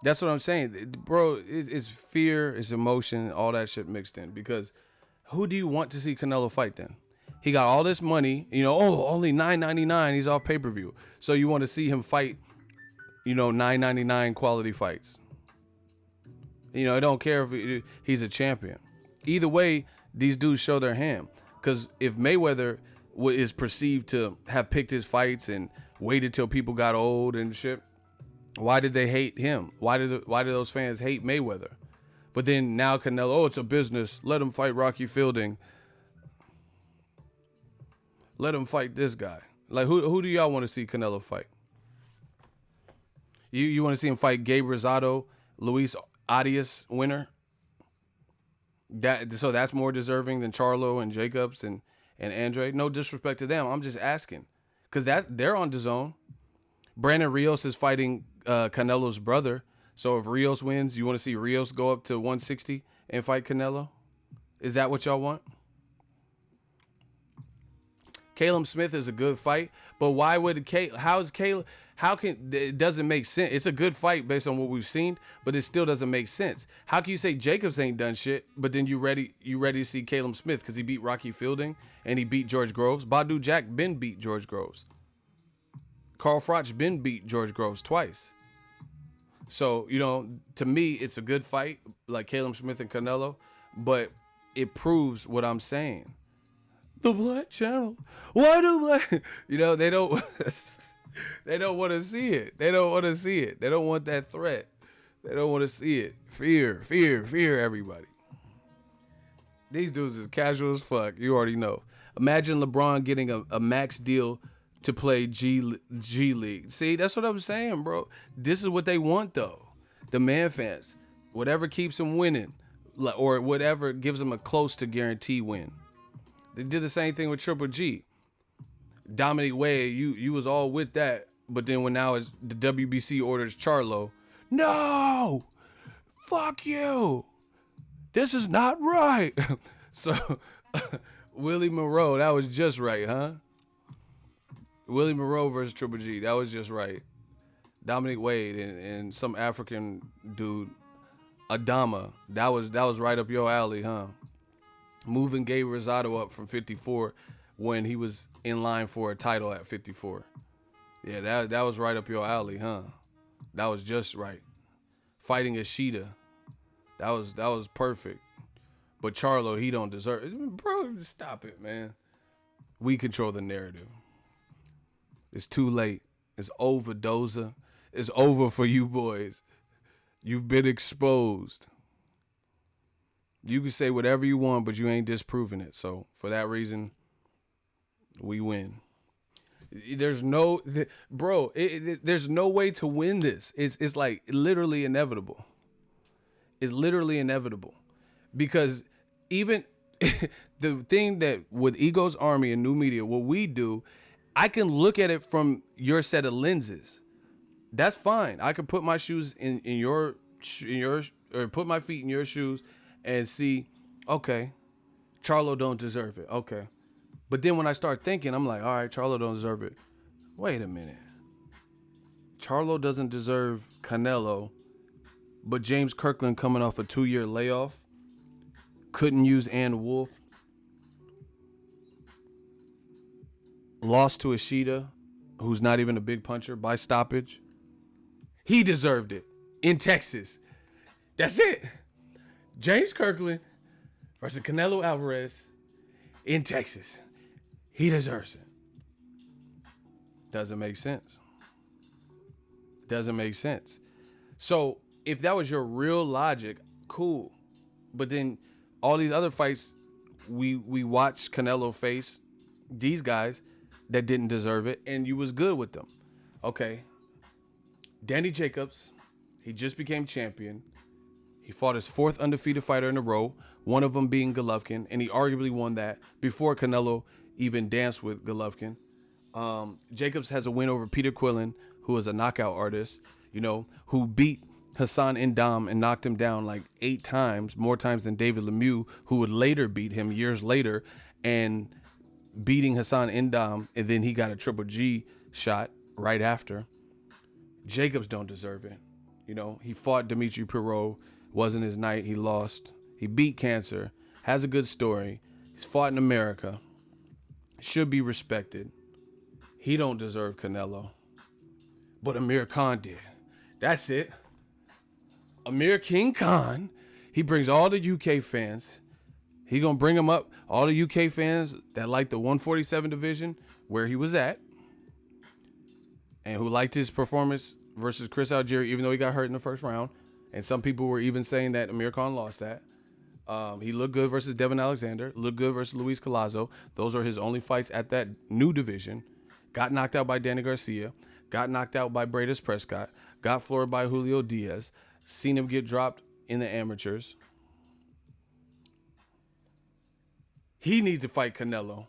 That's what I'm saying, bro. It's fear, it's emotion, all that shit mixed in. Because who do you want to see Canelo fight then? He got all this money, you know. Oh, only $9.99. He's off pay-per-view. So you want to see him fight, you know, $9.99 quality fights. You know, I don't care if he's a champion. Either way, these dudes show their hand. Because if Mayweather is perceived to have picked his fights and waited till people got old and shit, why did they hate him? Why did those fans hate Mayweather? But then now Canelo, oh, it's a business. Let him fight Rocky Fielding. Let him fight this guy. Like, who do y'all want to see Canelo fight? You want to see him fight Gabe Rosado, Luis Arias winner? So that's more deserving than Charlo and Jacobs and Andre. No disrespect to them. I'm just asking. Because they're on DAZN. Brandon Rios is fighting Canelo's brother. So if Rios wins, you want to see Rios go up to 160 and fight Canelo? Is that what y'all want? Caleb Smith is a good fight, but why would it doesn't make sense. It's a good fight based on what we've seen, but it still doesn't make sense. How can you say Jacobs ain't done shit, but then you ready to see Caleb Smith because he beat Rocky Fielding and he beat George Groves? Badu Jack been beat George Groves. Carl Froch been beat George Groves twice. So, you know, to me, it's a good fight, like Caleb Smith and Canelo, but it proves what I'm saying. The Black Channel. Why do Black? You know, they don't. They don't want to see it. They don't want to see it. They don't want that threat. They don't want to see it. Fear, fear, fear. Everybody. These dudes is casual as fuck. You already know. Imagine LeBron getting a max deal to play G League. See, that's what I'm saying, bro. This is what they want, though. The man fans. Whatever keeps them winning, or whatever gives them a close to guarantee win. They did the same thing with Triple G. Dominic Wade, you was all with that, but then when now it's the WBC orders Charlo, no, fuck you, this is not right. So Willie Monroe, that was just right, huh? Willie Monroe versus Triple G, that was just right. Dominic Wade and some African dude, Adama, that was right up your alley, huh? Moving Gabe Rosado up from 54 when he was in line for a title at 54. Yeah, that was right up your alley, huh? That was just right. Fighting Ishida, that was perfect. But Charlo, he don't deserve it. Bro, stop it, man. We control the narrative. It's too late. It's over, Doza. It's over for you boys. You've been exposed. You can say whatever you want, but you ain't disproving it. So for that reason, we win. There's no, bro. There's no way to win this. It's like literally inevitable. It's literally inevitable, because even the thing that with Ego's Army and New Media, what we do, I can look at it from your set of lenses. That's fine. I can put my shoes in your or put my feet in your shoes and see, okay, Charlo don't deserve it. Okay. But then when I start thinking, I'm like, all right, Charlo don't deserve it. Wait a minute. Charlo doesn't deserve Canelo, but James Kirkland coming off a 2-year layoff couldn't use Ann Wolf. Lost to Ishida, who's not even a big puncher, by stoppage. He deserved it in Texas. That's it. James Kirkland versus Canelo Alvarez in Texas. He deserves it. Doesn't make sense. Doesn't make sense. So if that was your real logic, cool. But then all these other fights, we watched Canelo face these guys that didn't deserve it, and you was good with them. Okay. Danny Jacobs, he just became champion. He fought his 4th undefeated fighter in a row, one of them being Golovkin, and he arguably won that before Canelo even danced with Golovkin. Jacobs has a win over Peter Quillen, who is a knockout artist, who beat Hassan N'Dam and knocked him down like 8 times, more times than David Lemieux, who would later beat him years later, and beating Hassan N'Dam, and then he got a Triple G shot right after. Jacobs don't deserve it. He fought Dimitri Pirot, wasn't his night, he lost. He beat cancer, has a good story. He's fought in America, should be respected. He don't deserve Canelo, but Amir Khan did. That's it. Amir King Khan, he brings all the UK fans. He gonna bring them up, all the UK fans that like the 147 division where he was at, and who liked his performance versus Chris Algieri, even though he got hurt in the first round. And some people were even saying that Amir Khan lost that. He looked good versus Devin Alexander, looked good versus Luis Collazo. Those are his only fights at that new division. Got knocked out by Danny Garcia, got knocked out by Bradis Prescott, got floored by Julio Diaz, seen him get dropped in the amateurs. He needs to fight Canelo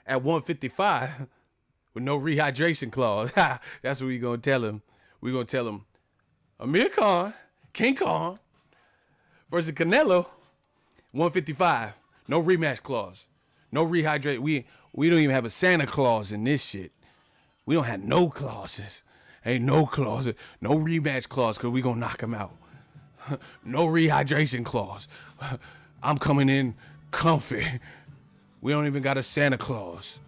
at 155 with no rehydration clause. That's what we're going to tell him. We're going to tell him, Amir Khan, King Khan, versus Canelo, 155. No rematch clause. No rehydrate. We don't even have a Santa Claus in this shit. We don't have no clauses. Ain't no clauses. No rematch clause because we going to knock him out. No rehydration clause. I'm coming in comfy. We don't even got a Santa Claus.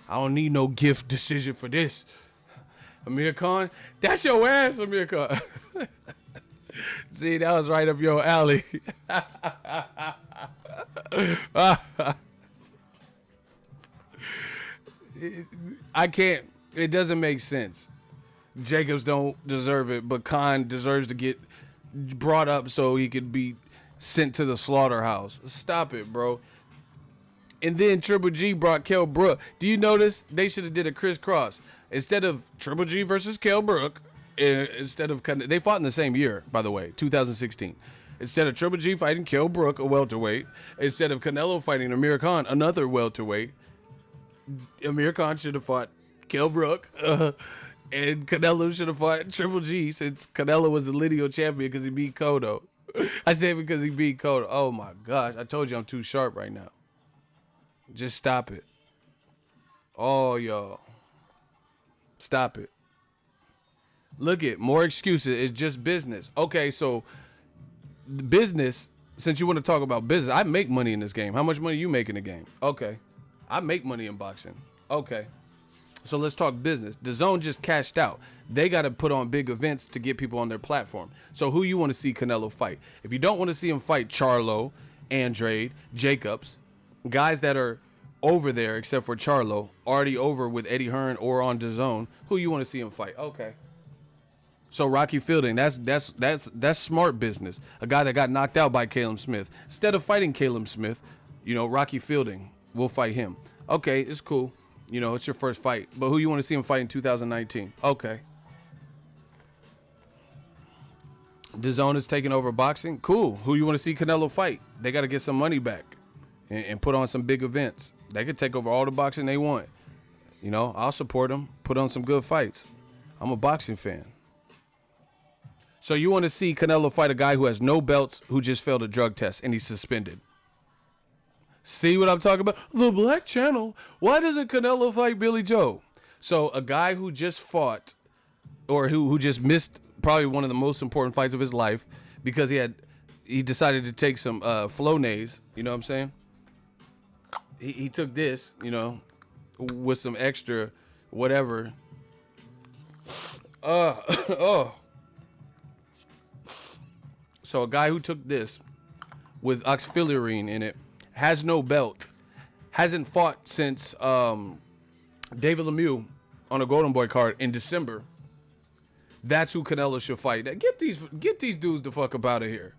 I don't need no gift decision for this. Amir Khan, that's your ass, Amir Khan. See, that was right up your alley. I can't. It doesn't make sense. Jacobs don't deserve it, but Khan deserves to get brought up so he could be sent to the slaughterhouse. Stop it, bro. And then Triple G brought Kell Brook. Do you notice they should have did a crisscross instead of Triple G versus Kell Brook? Instead of they fought in the same year, by the way, 2016. Instead of Triple G fighting Kell Brook, a welterweight, instead of Canelo fighting Amir Khan, another welterweight, Amir Khan should have fought Kell Brook, and Canelo should have fought Triple G since Canelo was the lineal champion because he beat Cotto. I say because he beat Cotto. Oh my gosh, I told you I'm too sharp right now. Just stop it. Oh, y'all. Stop it. Look at more excuses. It's just business. Okay, so business, since you want to talk about business, I make money in this game. How much money you make in the game? Okay. I make money in boxing. Okay. So let's talk business. DAZN just cashed out. They got to put on big events to get people on their platform. So who you want to see Canelo fight? If you don't want to see him fight Charlo, Andrade, Jacobs, guys that are over there except for Charlo, already over with Eddie Hearn or on DAZN, who you want to see him fight? Okay. So Rocky Fielding, that's smart business. A guy that got knocked out by Caleb Smith. Instead of fighting Caleb Smith, Rocky Fielding, we'll fight him. Okay, it's cool. It's your first fight. But who you want to see him fight in 2019? Okay. DAZN is taking over boxing. Cool. Who you want to see Canelo fight? They got to get some money back and put on some big events. They could take over all the boxing they want. I'll support them. Put on some good fights. I'm a boxing fan. So you want to see Canelo fight a guy who has no belts, who just failed a drug test, and he's suspended. See what I'm talking about? The Black Channel. Why doesn't Canelo fight Billy Joe? So a guy who just fought, or who just missed probably one of the most important fights of his life because he decided to take some Flonase. You know what I'm saying? He took this, you know, with some extra whatever. Oh. So a guy who took this with oxyfilurine in it, has no belt, hasn't fought since David Lemieux on a Golden Boy card in December. That's who Canelo should fight. Get these dudes the fuck up out of here.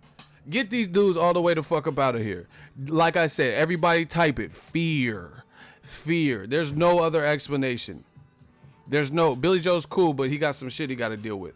Get these dudes all the way the fuck up out of here. Like I said, everybody type it. Fear. There's no other explanation. Billy Joe's cool, but he got some shit he got to deal with.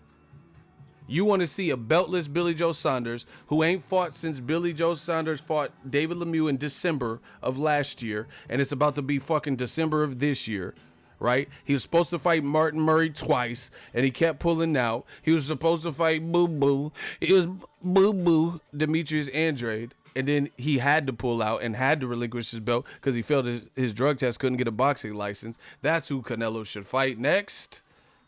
You want to see a beltless Billy Joe Saunders who ain't fought since Billy Joe Saunders fought David Lemieux in December of last year, and it's about to be fucking December of this year, right? He was supposed to fight Martin Murray twice, and he kept pulling out. He was supposed to fight Boo Boo. It was Boo Boo Demetrius Andrade, and then he had to pull out and had to relinquish his belt because he failed his drug test, couldn't get a boxing license. That's who Canelo should fight next.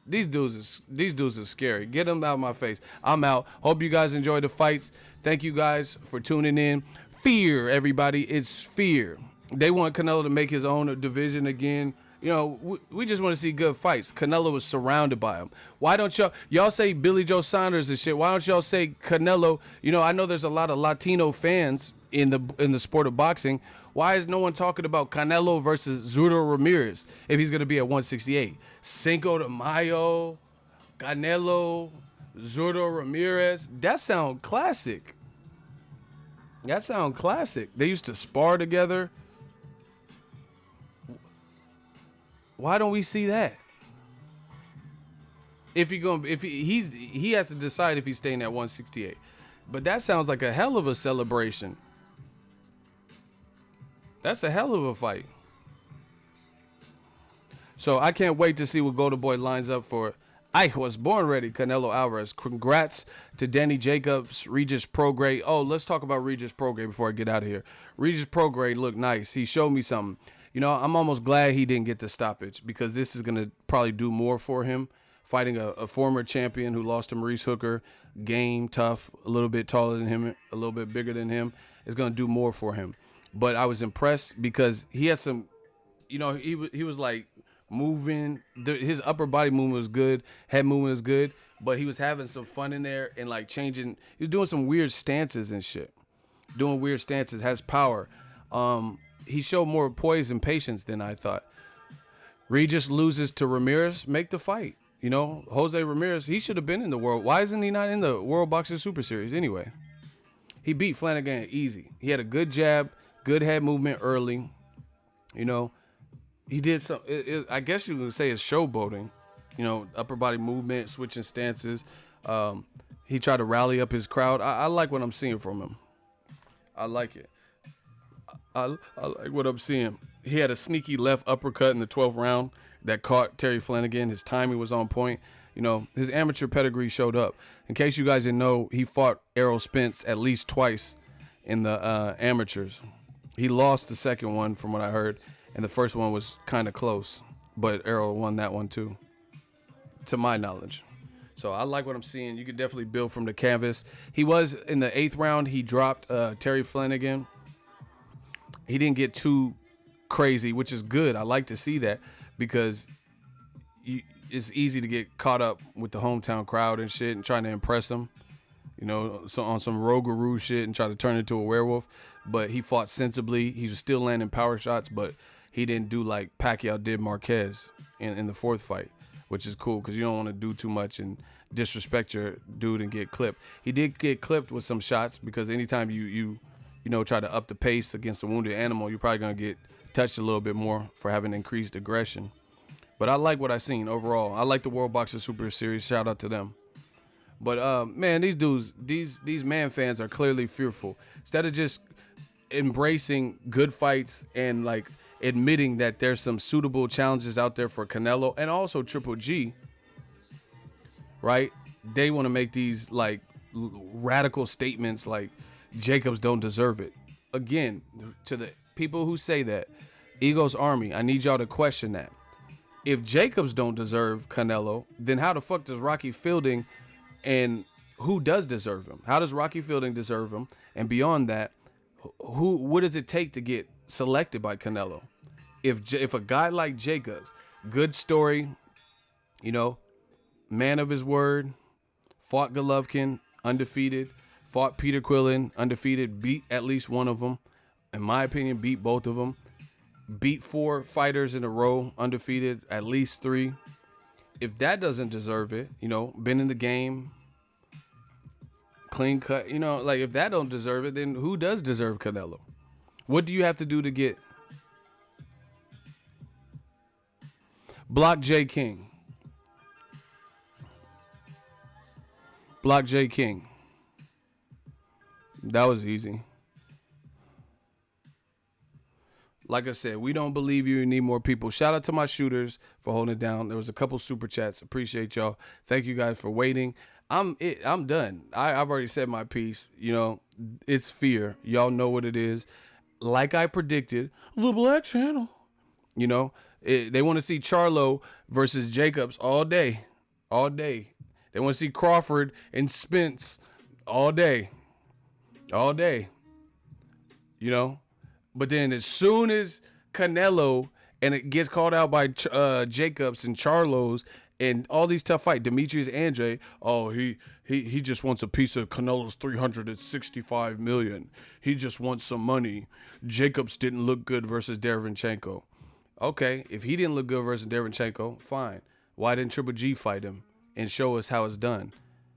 These dudes are scary. Get them out of my face. I'm out. Hope you guys enjoy the fights. Thank you guys for tuning in. Fear, everybody. It's fear. They want Canelo to make his own division again. You know, we just want to see good fights. Canelo was surrounded by them. Why don't y'all say Billy Joe Saunders and shit? Why don't y'all say Canelo? You know, I know there's a lot of Latino fans in the sport of boxing. Why is no one talking about Canelo versus Zurdo Ramirez if he's going to be at 168? Cinco de Mayo, Canelo, Zurdo Ramirez. That sound classic. They used to spar together. Why don't we see that? He has to decide if he's staying at 168. But that sounds like a hell of a celebration. That's a hell of a fight. So I can't wait to see what Golden Boy lines up for. I was born ready, Canelo Alvarez. Congrats to Danny Jacobs, Regis Prograis. Oh, let's talk about Regis Prograis before I get out of here. Regis Prograis looked nice. He showed me something. You know, I'm almost glad he didn't get the stoppage because this is going to probably do more for him. Fighting a former champion who lost to Maurice Hooker, game, tough, a little bit taller than him, a little bit bigger than him, is going to do more for him. But I was impressed because he had some, you know, he was like moving. His upper body movement was good. Head movement was good. But he was having some fun in there and like changing. He was doing some weird stances and shit. Doing weird stances, has power. He showed more poise and patience than I thought. Regis loses to Ramirez, make the fight. You know, Jose Ramirez, he should have been in the world. Why isn't he not in the World Boxing Super Series anyway? He beat Flanagan easy. He had a good jab, good head movement early. You know, he did some, I guess you could say it's showboating. You know, upper body movement, switching stances. He tried to rally up his crowd. I like what I'm seeing from him. I like it. I like what I'm seeing. He had a sneaky left uppercut in the 12th round that caught Terry Flanagan. His timing was on point. You know, his amateur pedigree showed up. In case you guys didn't know, he fought Errol Spence at least twice in the amateurs. He lost the second one from what I heard, and the first one was kind of close, but Errol won that one too, to my knowledge. So I like what I'm seeing. You could definitely build from the canvas. He was in the 8th round. He dropped Terry Flanagan. He didn't get too crazy, which is good. I like to see that because it's easy to get caught up with the hometown crowd and shit and trying to impress them, you know, so on some Rougarou shit and try to turn into a werewolf. But he fought sensibly. He was still landing power shots, but he didn't do like Pacquiao did Marquez in the 4th fight, which is cool because you don't want to do too much and disrespect your dude and get clipped. He did get clipped with some shots because anytime you know, try to up the pace against a wounded animal, you're probably going to get touched a little bit more for having increased aggression. But I like what I seen overall. I like the World Boxing Super Series. Shout out to them. But, man, these dudes, these man fans are clearly fearful. Instead of just embracing good fights and, like, admitting that there's some suitable challenges out there for Canelo and also Triple G, right? They want to make these, like, radical statements like Jacobs don't deserve it. Again, to the people who say that, Ego's Army, I need y'all to question that. If Jacobs don't deserve Canelo, then how the fuck does Rocky Fielding, and who does deserve him? How does Rocky Fielding deserve him? And beyond that, what does it take to get selected by Canelo? If a guy like Jacobs, good story, you know, man of his word, fought Golovkin, undefeated, fought Peter Quillin, undefeated, beat at least one of them, in my opinion, beat both of them, beat 4 fighters in a row, undefeated, at least 3. If that doesn't deserve it, you know, been in the game, clean cut, you know, like if that don't deserve it, then who does deserve Canelo? What do you have to do to get Block J King? Block J King. That was easy. Like I said, we don't believe you. You need more people. Shout out to my shooters for holding it down. There was a couple super chats. Appreciate y'all. Thank you guys for waiting. I'm done. I've already said my piece. You know, it's fear. Y'all know what it is. Like I predicted, the Black Channel. You know, they want to see Charlo versus Jacobs all day. All day. They want to see Crawford and Spence all day. All day. You know? But then as soon as Canelo and it gets called out by Jacobs and Charlos and all these tough fights, Demetrius Andre, oh, he just wants a piece of Canelo's $365 million. He just wants some money. Jacobs didn't look good versus Derevyanchenko. Okay, if he didn't look good versus Derevyanchenko, fine. Why didn't Triple G fight him and show us how it's done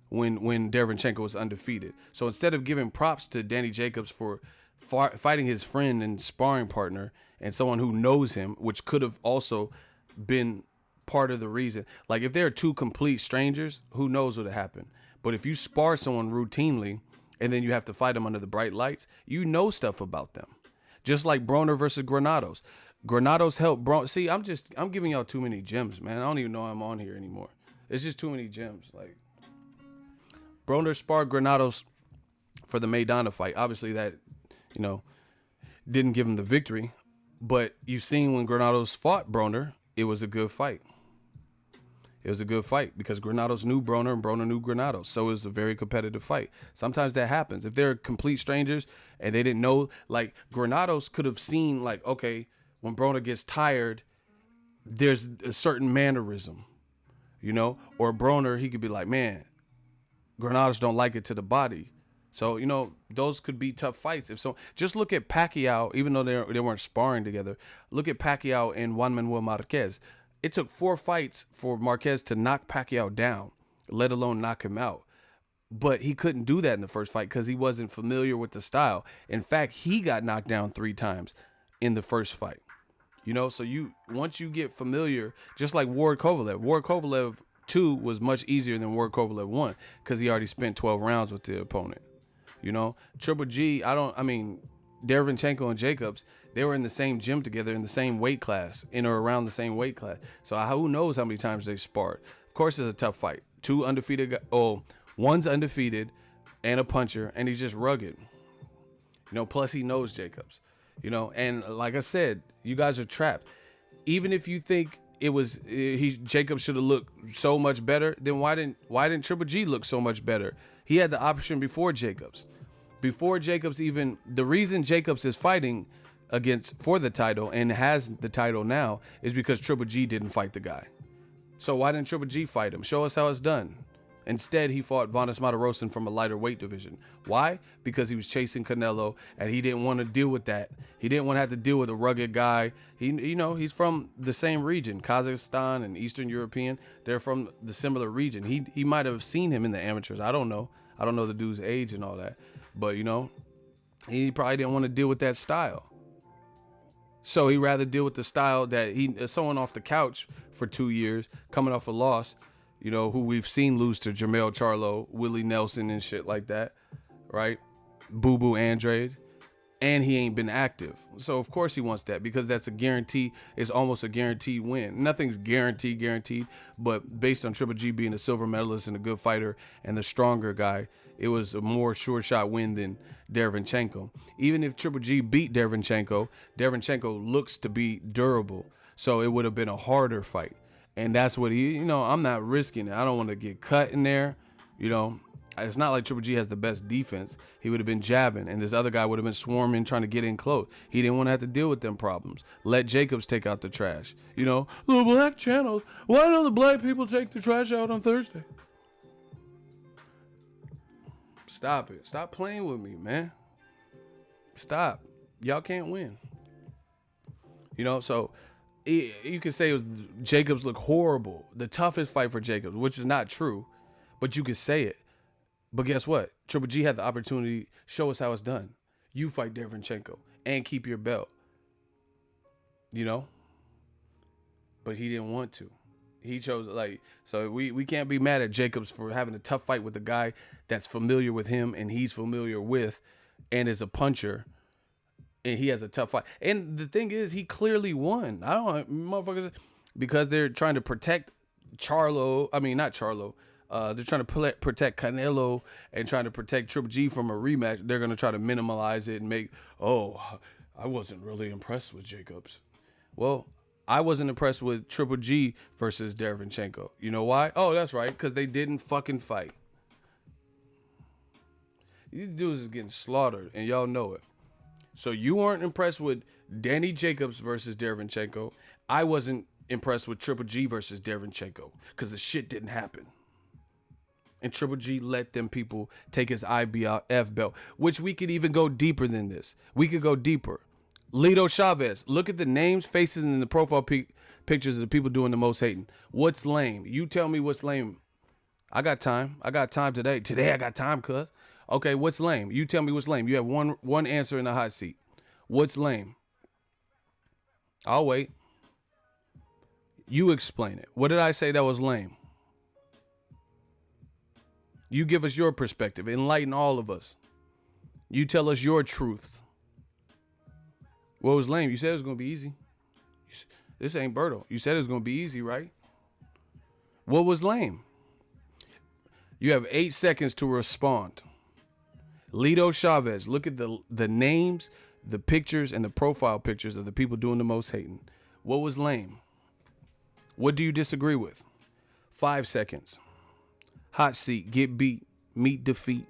when Derevyanchenko was undefeated? So instead of giving props to Danny Jacobs for fighting his friend and sparring partner and someone who knows him, which could have also been part of the reason. Like if they're 2 complete strangers, who knows what happened? But if you spar someone routinely and then you have to fight them under the bright lights, you know stuff about them. Just like Broner versus Granados. Granados helped Broner. See, I'm giving y'all too many gems, man. I don't even know I'm on here anymore. It's just too many gems. Like Broner sparred Granados for the Maidana fight. Obviously that, you know, didn't give him the victory, but you've seen when Granados fought Broner, it was a good fight. It was a good fight because Granados knew Broner and Broner knew Granados. So it was a very competitive fight. Sometimes that happens. If they're complete strangers and they didn't know, like Granados could have seen like, okay, when Broner gets tired, there's a certain mannerism, you know, or Broner, he could be like, man, Granados don't like it to the body. So, you know, those could be tough fights. If so, just look at Pacquiao, even though they weren't sparring together. Look at Pacquiao and Juan Manuel Marquez. It took 4 fights for Marquez to knock Pacquiao down, let alone knock him out. But he couldn't do that in the first fight because he wasn't familiar with the style. In fact, he got knocked down 3 times in the first fight. You know, so once you get familiar, just like Ward Kovalev 2 was much easier than Ward Kovalev 1 because he already spent 12 rounds with the opponent. You know, Triple G, Derevyanchenko and Jacobs, they were in the same gym together in the same weight class, in or around the same weight class. So who knows how many times they sparred. Of course, it's a tough fight. 2 undefeated guys. Oh, one's undefeated and a puncher, and he's just rugged. You know, plus he knows Jacobs. You know, and like I said, you guys are trapped. Even if you think Jacobs should have looked so much better, then why didn't Triple G look so much better? He had the option before Jacobs. Before Jacobs even, the reason Jacobs is fighting for the title and has the title now is because Triple G didn't fight the guy. So why didn't Triple G fight him? Show us how it's done. Instead, he fought Vanes Matarosan from a lighter weight division. Why? Because he was chasing Canelo and he didn't want to deal with that. He didn't want to have to deal with a rugged guy. He's from the same region, Kazakhstan and Eastern European. They're from the similar region. He might have seen him in the amateurs. I don't know. I don't know the dude's age and all that. But, you know, he probably didn't want to deal with that style. So he'd rather deal with the style that someone off the couch for 2 years, coming off a loss, you know, who we've seen lose to Jermell Charlo, Willie Nelson and shit like that, right? Boo Boo Andrade. and he ain't been active. So of course he wants that, because that's a guarantee. It's almost a guaranteed win. Nothing's guaranteed, but based on Triple G being a silver medalist and a good fighter and the stronger guy, it was a more sure shot win than Derevyanchenko. Even if Triple G beat Derevyanchenko, Derevyanchenko looks to be durable, so it would have been a harder fight. And that's what I'm not risking it. I don't want to get cut in there, It's not like Triple G has the best defense. He would have been jabbing, and this other guy would have been swarming, trying to get in close. He didn't want to have to deal with them problems. Let Jacobs take out the trash. The black channels. Why don't the black people take the trash out on Thursday? Stop it. Stop playing with me, man. Stop. Y'all can't win. So you could say Jacobs looked horrible. The toughest fight for Jacobs, which is not true, but you could say it. But guess what? Triple G had the opportunity. Show us how it's done. You fight Derevyanchenko and keep your belt. But he didn't want to. He chose so we can't be mad at Jacobs for having a tough fight with a guy that's familiar with him and he's familiar with and is a puncher, and he has a tough fight. And the thing is, he clearly won. I don't motherfuckers, because they're trying to protect Charlo. I mean, not Charlo. They're trying to protect Canelo and trying to protect Triple G from a rematch. They're going to try to minimize it and make, I wasn't really impressed with Jacobs. Well, I wasn't impressed with Triple G versus Derevyanchenko. You know why? Oh, that's right, because they didn't fucking fight. These dudes is getting slaughtered, and y'all know it. So you weren't impressed with Danny Jacobs versus Derevyanchenko. I wasn't impressed with Triple G versus Derevyanchenko because the shit didn't happen. And Triple G let them people take his IBF belt, which we could even go deeper than this. We could go deeper. Lito Chavez. Look at the names, faces, and the profile pictures of the people doing the most hating. What's lame? You tell me what's lame. I got time. I got time today. Today I got time, cuz. Okay, what's lame? You tell me what's lame. You have one answer in the hot seat. What's lame? I'll wait. You explain it. What did I say that was lame? You give us your perspective. Enlighten all of us. You tell us your truths. What was lame? You said it was going to be easy. This ain't Berto. You said it was going to be easy, right? What was lame? You have 8 seconds to respond. Lito Chavez. Look at the names, the pictures, and the profile pictures of the people doing the most hating. What was lame? What do you disagree with? 5 seconds. Hot seat, get beat, meet defeat.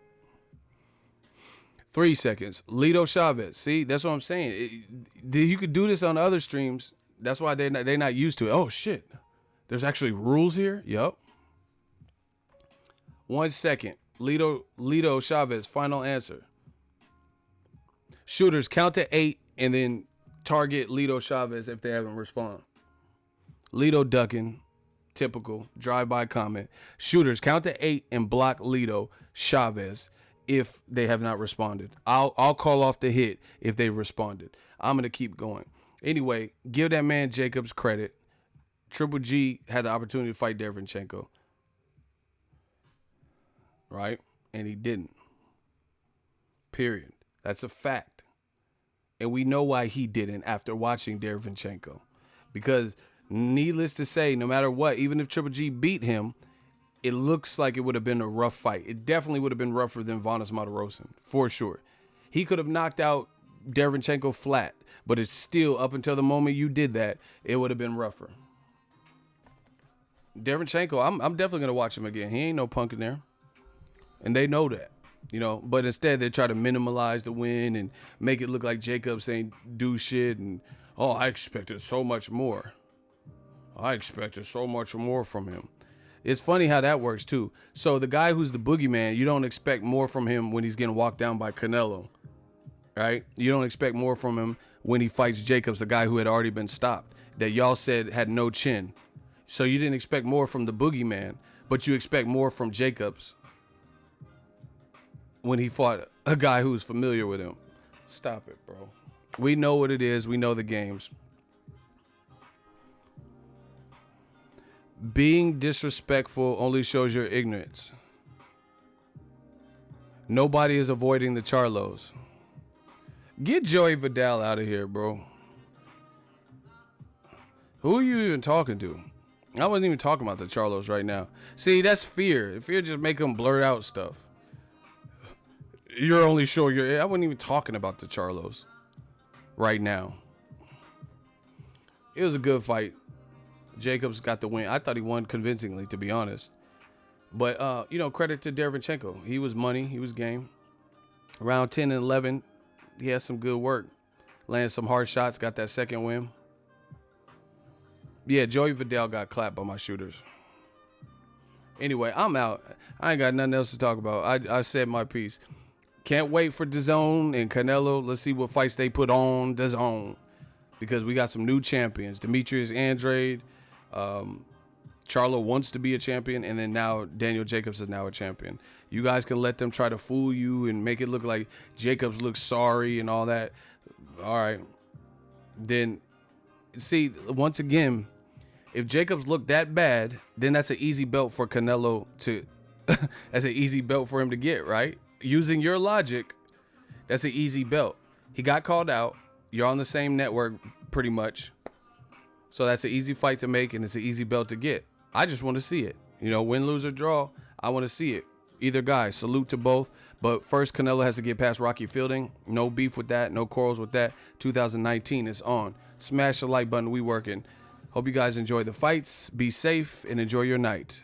3 seconds. Lito Chavez. See, that's what I'm saying. You could do this on other streams. That's why they're not used to it. Oh shit, there's actually rules here. Yup. 1 second. Lito Chavez. Final answer. Shooters, count to 8 and then target Lito Chavez if they haven't responded. Lito ducking. Typical drive-by comment. Shooters, count to 8 and block Lito Chavez if they have not responded. I'll call off the hit if they responded. I'm gonna keep going. Anyway, give that man Jacobs credit. Triple G had the opportunity to fight Derevyanchenko, right? And he didn't. Period. That's a fact. And we know why he didn't after watching Derevyanchenko, because needless to say, no matter what, even if Triple G beat him, it looks like it would have been a rough fight. It definitely would have been rougher than Vanes Martirosyan, for sure. He could have knocked out Derevyanchenko flat, but it's still, up until the moment you did that, it would have been rougher. Derevyanchenko, I'm definitely going to watch him again. He ain't no punk in there. And they know that, But instead, they try to minimize the win and make it look like Jacobs ain't do shit. And, I expected so much more. I expected so much more from him. It's funny how that works, too. So the guy who's the boogeyman, you don't expect more from him when he's getting walked down by Canelo, right? You don't expect more from him when he fights Jacobs, a guy who had already been stopped, that y'all said had no chin. So you didn't expect more from the boogeyman, but you expect more from Jacobs when he fought a guy who's familiar with him. Stop it, bro. We know what it is. We know the games. Being disrespectful only shows your ignorance. Nobody is avoiding the Charlos. Get Joey Vidal out of here, bro. Who are you even talking to? I wasn't even talking about the Charlos right now. See, that's fear. Fear just make them blurt out stuff. You're only sure you're... I wasn't even talking about the Charlos right now. It was a good fight. Jacobs got the win. I thought he won convincingly, to be honest. But, you know, credit to Derevyanchenko. He was money. He was game. Round 10 and 11, he had some good work. Landed some hard shots, got that second win. Yeah, Joey Vidal got clapped by my shooters. Anyway, I'm out. I ain't got nothing else to talk about. I said my piece. Can't wait for DAZN and Canelo. Let's see what fights they put on DAZN. Because we got some new champions. Demetrius Andrade. Charlo wants to be a champion. And then now Daniel Jacobs is now a champion. You guys can let them try to fool you and make it look like Jacobs looks sorry and all that. All right. Then, see, once again, if Jacobs looked that bad, then that's an easy belt for Canelo to... that's an easy belt for him to get, right? Using your logic, that's an easy belt. He got called out. You're on the same network, pretty much. So that's an easy fight to make, and it's an easy belt to get. I just want to see it. You know, win, lose, or draw, I want to see it. Either guy, salute to both. But first, Canelo has to get past Rocky Fielding. No beef with that. No quarrels with that. 2019 is on. Smash the like button. We working. Hope you guys enjoy the fights. Be safe and enjoy your night.